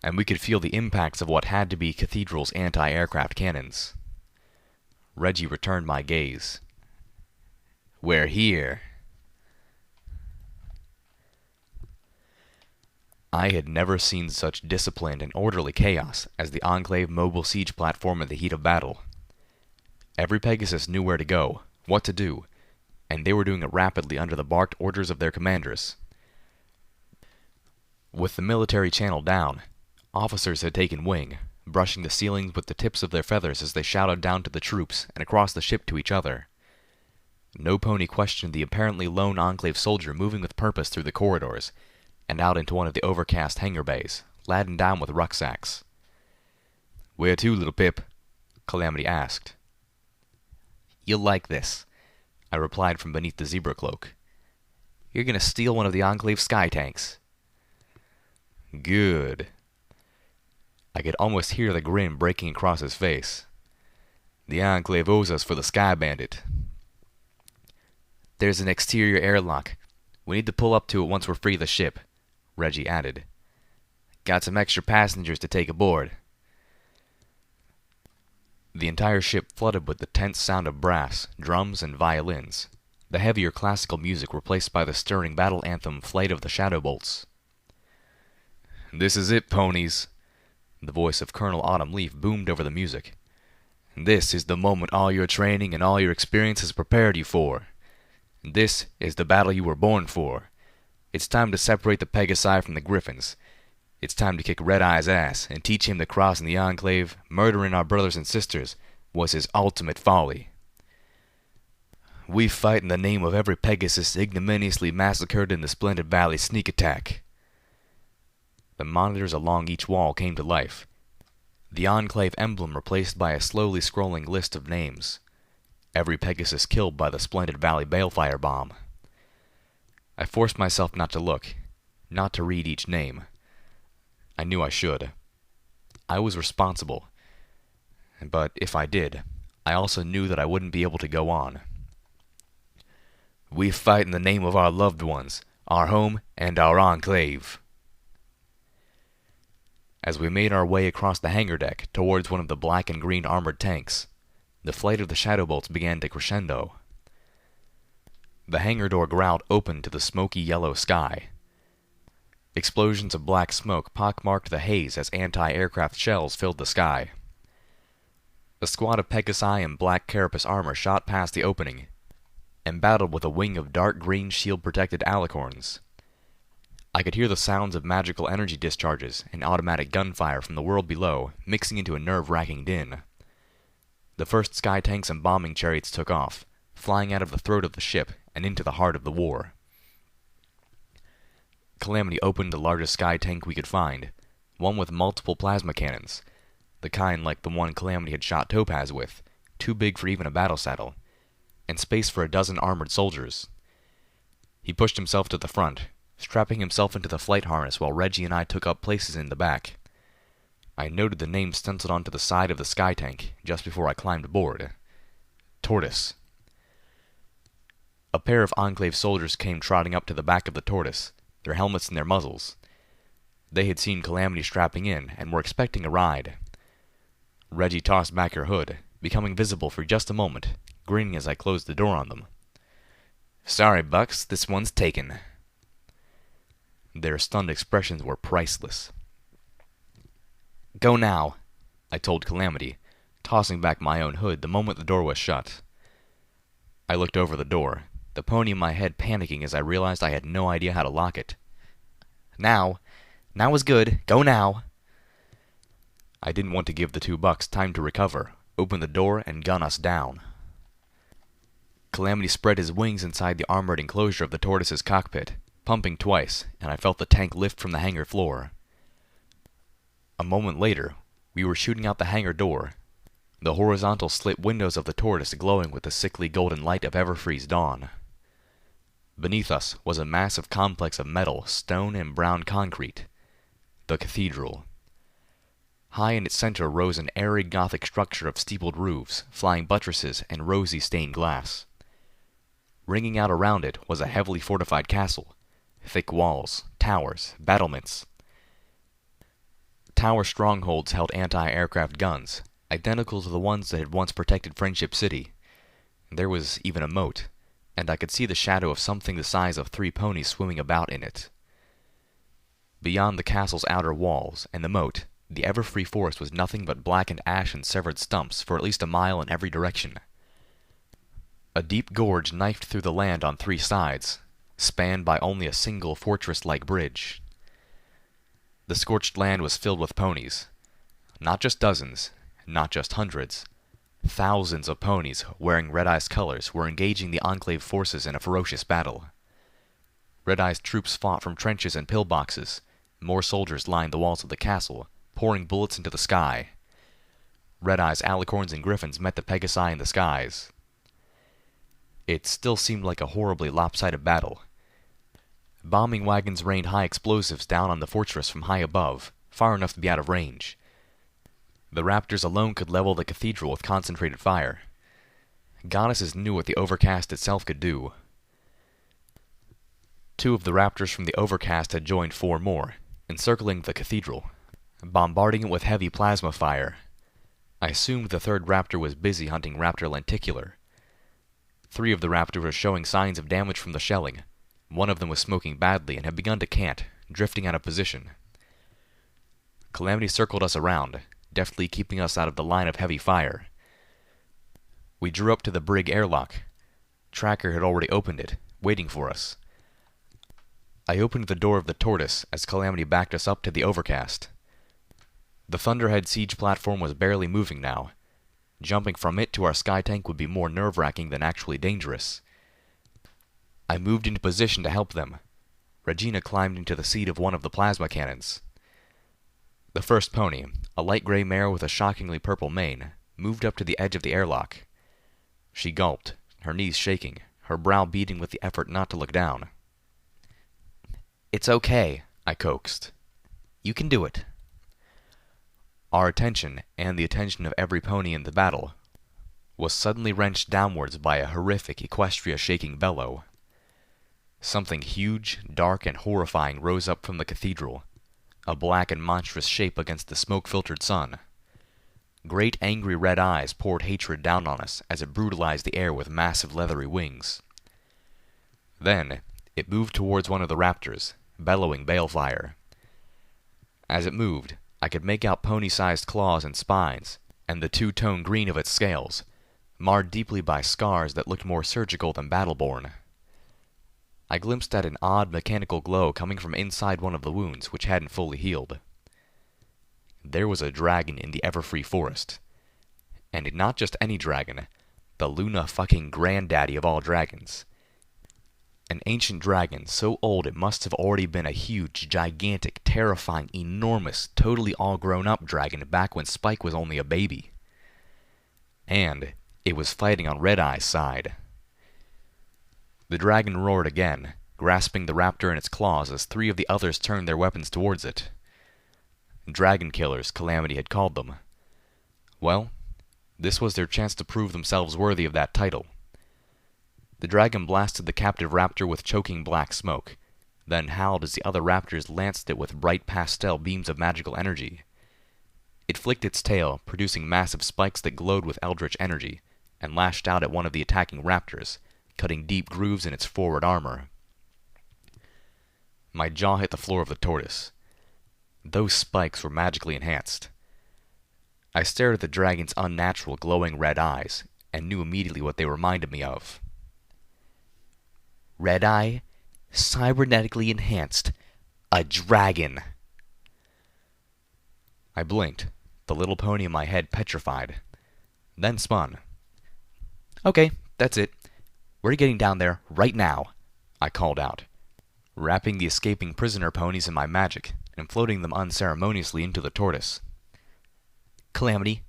and we could feel the impacts of what had to be Cathedral's anti-aircraft cannons. Reggie returned my gaze. "We're here." I had never seen such disciplined and orderly chaos as the Enclave mobile siege platform in the heat of battle. Every Pegasus knew where to go, what to do, and they were doing it rapidly under the barked orders of their commanders. With the military channel down, officers had taken wing, brushing the ceilings with the tips of their feathers as they shouted down to the troops and across the ship to each other. No pony questioned the apparently lone Enclave soldier moving with purpose through the corridors, and out into one of the overcast hangar bays, laden down with rucksacks. "Where to, little Pip?" Calamity asked. "You'll like this," I replied from beneath the zebra cloak. "You're gonna steal one of the Enclave sky tanks." "Good." I could almost hear the grin breaking across his face. "The Enclave owes us for the Sky Bandit." "There's an exterior airlock. We need to pull up to it once we're free of the ship," Reggie added. "Got some extra passengers to take aboard." The entire ship flooded with the tense sound of brass, drums, and violins, the heavier classical music replaced by the stirring battle anthem Flight of the Shadow Bolts. "This is it, ponies," the voice of Colonel Autumn Leaf boomed over the music. "This is the moment all your training and all your experience has prepared you for. This is the battle you were born for. It's time to separate the Pegasi from the Griffins. It's time to kick Red Eye's ass and teach him that crossing the Enclave, murdering our brothers and sisters, was his ultimate folly. We fight in the name of every Pegasus ignominiously massacred in the Splendid Valley sneak attack." The monitors along each wall came to life, the Enclave emblem replaced by a slowly scrolling list of names. Every Pegasus killed by the Splendid Valley Balefire bomb. I forced myself not to look, not to read each name. I knew I should. I was responsible. But if I did, I also knew that I wouldn't be able to go on. We fight in the name of our loved ones, our home, and our Enclave. As we made our way across the hangar deck towards one of the black and green armored tanks, the flight of the shadow bolts began to crescendo. The hangar door grout opened to the smoky yellow sky. Explosions of black smoke pockmarked the haze as anti-aircraft shells filled the sky. A squad of Pegasi in black carapace armor shot past the opening, and battled with a wing of dark green shield-protected alicorns. I could hear the sounds of magical energy discharges and automatic gunfire from the world below, mixing into a nerve-wracking din. The first sky tanks and bombing chariots took off, flying out of the throat of the ship and into the heart of the war. Calamity opened the largest sky tank we could find, one with multiple plasma cannons, the kind like the one Calamity had shot Topaz with, too big for even a battle saddle, and space for a dozen armored soldiers. He pushed himself to the front, strapping himself into the flight harness while Reggie and I took up places in the back. I noted the name stenciled onto the side of the sky tank just before I climbed aboard. Tortoise. A pair of Enclave soldiers came trotting up to the back of the Tortoise, their helmets in their muzzles. They had seen Calamity strapping in and were expecting a ride. Reggie tossed back her hood, becoming visible for just a moment, grinning as I closed the door on them. "Sorry, Bucks, this one's taken." Their stunned expressions were priceless. "Go now," I told Calamity, tossing back my own hood the moment the door was shut. I looked over the door, the pony in my head panicking as I realized I had no idea how to lock it. Now is good. Go now." I didn't want to give the 2 bucks time to recover, open the door, and gun us down. Calamity spread his wings inside the armored enclosure of the Tortoise's cockpit, pumping twice, and I felt the tank lift from the hangar floor. A moment later, we were shooting out the hangar door, the horizontal slit windows of the Tortoise glowing with the sickly golden light of Everfree's dawn. Beneath us was a massive complex of metal, stone, and brown concrete, the cathedral. High in its center rose an airy Gothic structure of steepled roofs, flying buttresses, and rosy stained glass. Ringing out around it was a heavily fortified castle, thick walls, towers, battlements. Tower strongholds held anti-aircraft guns, identical to the ones that had once protected Friendship City. There was even a moat, and I could see the shadow of something the size of 3 ponies swimming about in it. Beyond the castle's outer walls and the moat, the Everfree forest was nothing but blackened ash and severed stumps for at least a mile in every direction. A deep gorge knifed through the land on 3 sides, spanned by only a single fortress-like bridge. The scorched land was filled with ponies. Not just dozens, not just hundreds. Thousands of ponies wearing Red Eye's colors were engaging the Enclave forces in a ferocious battle. Red Eye's troops fought from trenches and pillboxes. More soldiers lined the walls of the castle, pouring bullets into the sky. Red Eye's alicorns and griffins met the Pegasi in the skies. It still seemed like a horribly lopsided battle. Bombing wagons rained high explosives down on the fortress from high above, far enough to be out of range. The Raptors alone could level the cathedral with concentrated fire. Goddesses knew what the Overcast itself could do. 2 of the Raptors from the Overcast had joined 4 more, encircling the cathedral, bombarding it with heavy plasma fire. I assumed the 3rd Raptor was busy hunting Raptor lenticular. 3 of the Raptors were showing signs of damage from the shelling. 1 of them was smoking badly and had begun to cant, drifting out of position. Calamity circled us around, deftly keeping us out of the line of heavy fire. We drew up to the brig airlock. Tracker had already opened it, waiting for us. I opened the door of the Tortoise as Calamity backed us up to the Overcast. The Thunderhead siege platform was barely moving now. Jumping from it to our sky tank would be more nerve-wracking than actually dangerous. I moved into position to help them. Regina climbed into the seat of one of the plasma cannons. The first pony, a light gray mare with a shockingly purple mane, moved up to the edge of the airlock. She gulped, her knees shaking, her brow beating with the effort not to look down. "It's okay," I coaxed. "You can do it." Our attention, and the attention of every pony in the battle, was suddenly wrenched downwards by a horrific Equestria shaking bellow. Something huge, dark, and horrifying rose up from the cathedral, a black and monstrous shape against the smoke-filtered sun. Great angry red eyes poured hatred down on us as it brutalized the air with massive leathery wings. Then, it moved towards one of the Raptors, bellowing balefire. As it moved, I could make out pony-sized claws and spines, and the two-tone green of its scales, marred deeply by scars that looked more surgical than battle-born. I glimpsed at an odd mechanical glow coming from inside one of the wounds, which hadn't fully healed. There was a dragon in the Everfree Forest. And not just any dragon, the Luna fucking granddaddy of all dragons. An ancient dragon so old it must have already been a huge, gigantic, terrifying, enormous, totally all-grown-up dragon back when Spike was only a baby. And it was fighting on Red Eye's side. The dragon roared again, grasping the raptor in its claws as 3 of the others turned their weapons towards it. Dragon killers, Calamity had called them. Well, this was their chance to prove themselves worthy of that title. The dragon blasted the captive raptor with choking black smoke, then howled as the other raptors lanced it with bright pastel beams of magical energy. It flicked its tail, producing massive spikes that glowed with eldritch energy, and lashed out at one of the attacking raptors, cutting deep grooves in its forward armor. My jaw hit the floor of the Tortoise. Those spikes were magically enhanced. I stared at the dragon's unnatural glowing red eyes, and knew immediately what they reminded me of. Red Eye, cybernetically enhanced, a dragon. I blinked, the little pony in my head petrified, then spun. "Okay, that's it. We're getting down there right now," I called out, wrapping the escaping prisoner ponies in my magic and floating them unceremoniously into the Tortoise. "Calamity,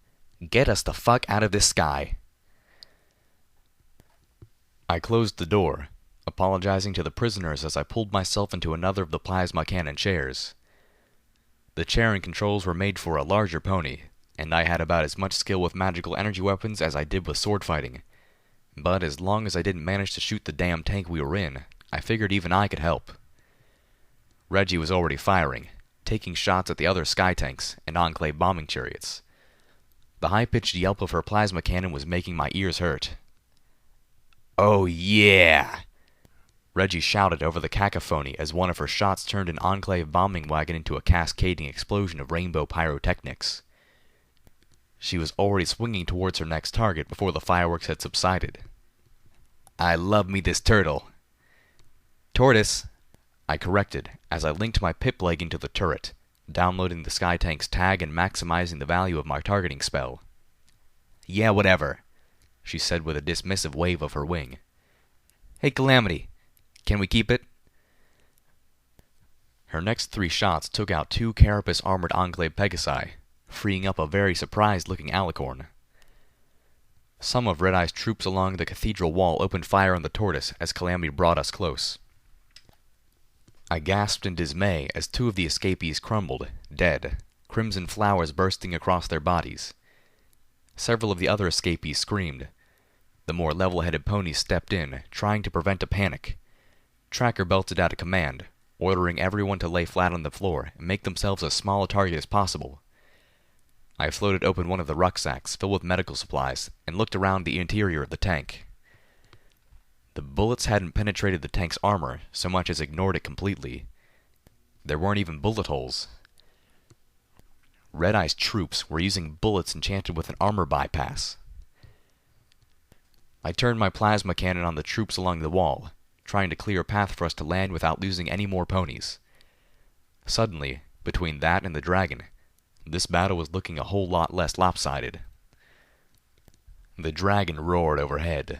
get us the fuck out of this sky." I closed the door, apologizing to the prisoners as I pulled myself into another of the plasma cannon chairs. The chair and controls were made for a larger pony, and I had about as much skill with magical energy weapons as I did with sword fighting. But as long as I didn't manage to shoot the damn tank we were in, I figured even I could help. Reggie was already firing, taking shots at the other sky tanks and Enclave bombing chariots. The high-pitched yelp of her plasma cannon was making my ears hurt. "Oh yeah!" Reggie shouted over the cacophony as one of her shots turned an Enclave bombing wagon into a cascading explosion of rainbow pyrotechnics. She was already swinging towards her next target before the fireworks had subsided. "I love me this turtle." "Tortoise," I corrected as I linked my pip leg into the turret, downloading the sky tank's tag and maximizing the value of my targeting spell. Yeah, whatever, she said with a dismissive wave of her wing. Hey, Calamity, can we keep it? Her next 3 shots took out 2 carapace armored Enclave Pegasi, freeing up a very surprised-looking alicorn. Some of Red Eye's troops along the cathedral wall opened fire on the tortoise as Calamity brought us close. I gasped in dismay as 2 of the escapees crumbled, dead, crimson flowers bursting across their bodies. Several of the other escapees screamed. The more level-headed ponies stepped in, trying to prevent a panic. Tracker belted out a command, ordering everyone to lay flat on the floor and make themselves as small a target as possible. I floated open one of the rucksacks filled with medical supplies and looked around the interior of the tank. The bullets hadn't penetrated the tank's armor so much as ignored it completely. There weren't even bullet holes. Red Eye's troops were using bullets enchanted with an armor bypass. I turned my plasma cannon on the troops along the wall, trying to clear a path for us to land without losing any more ponies. Suddenly, between that and the dragon, this battle was looking a whole lot less lopsided. The dragon roared overhead,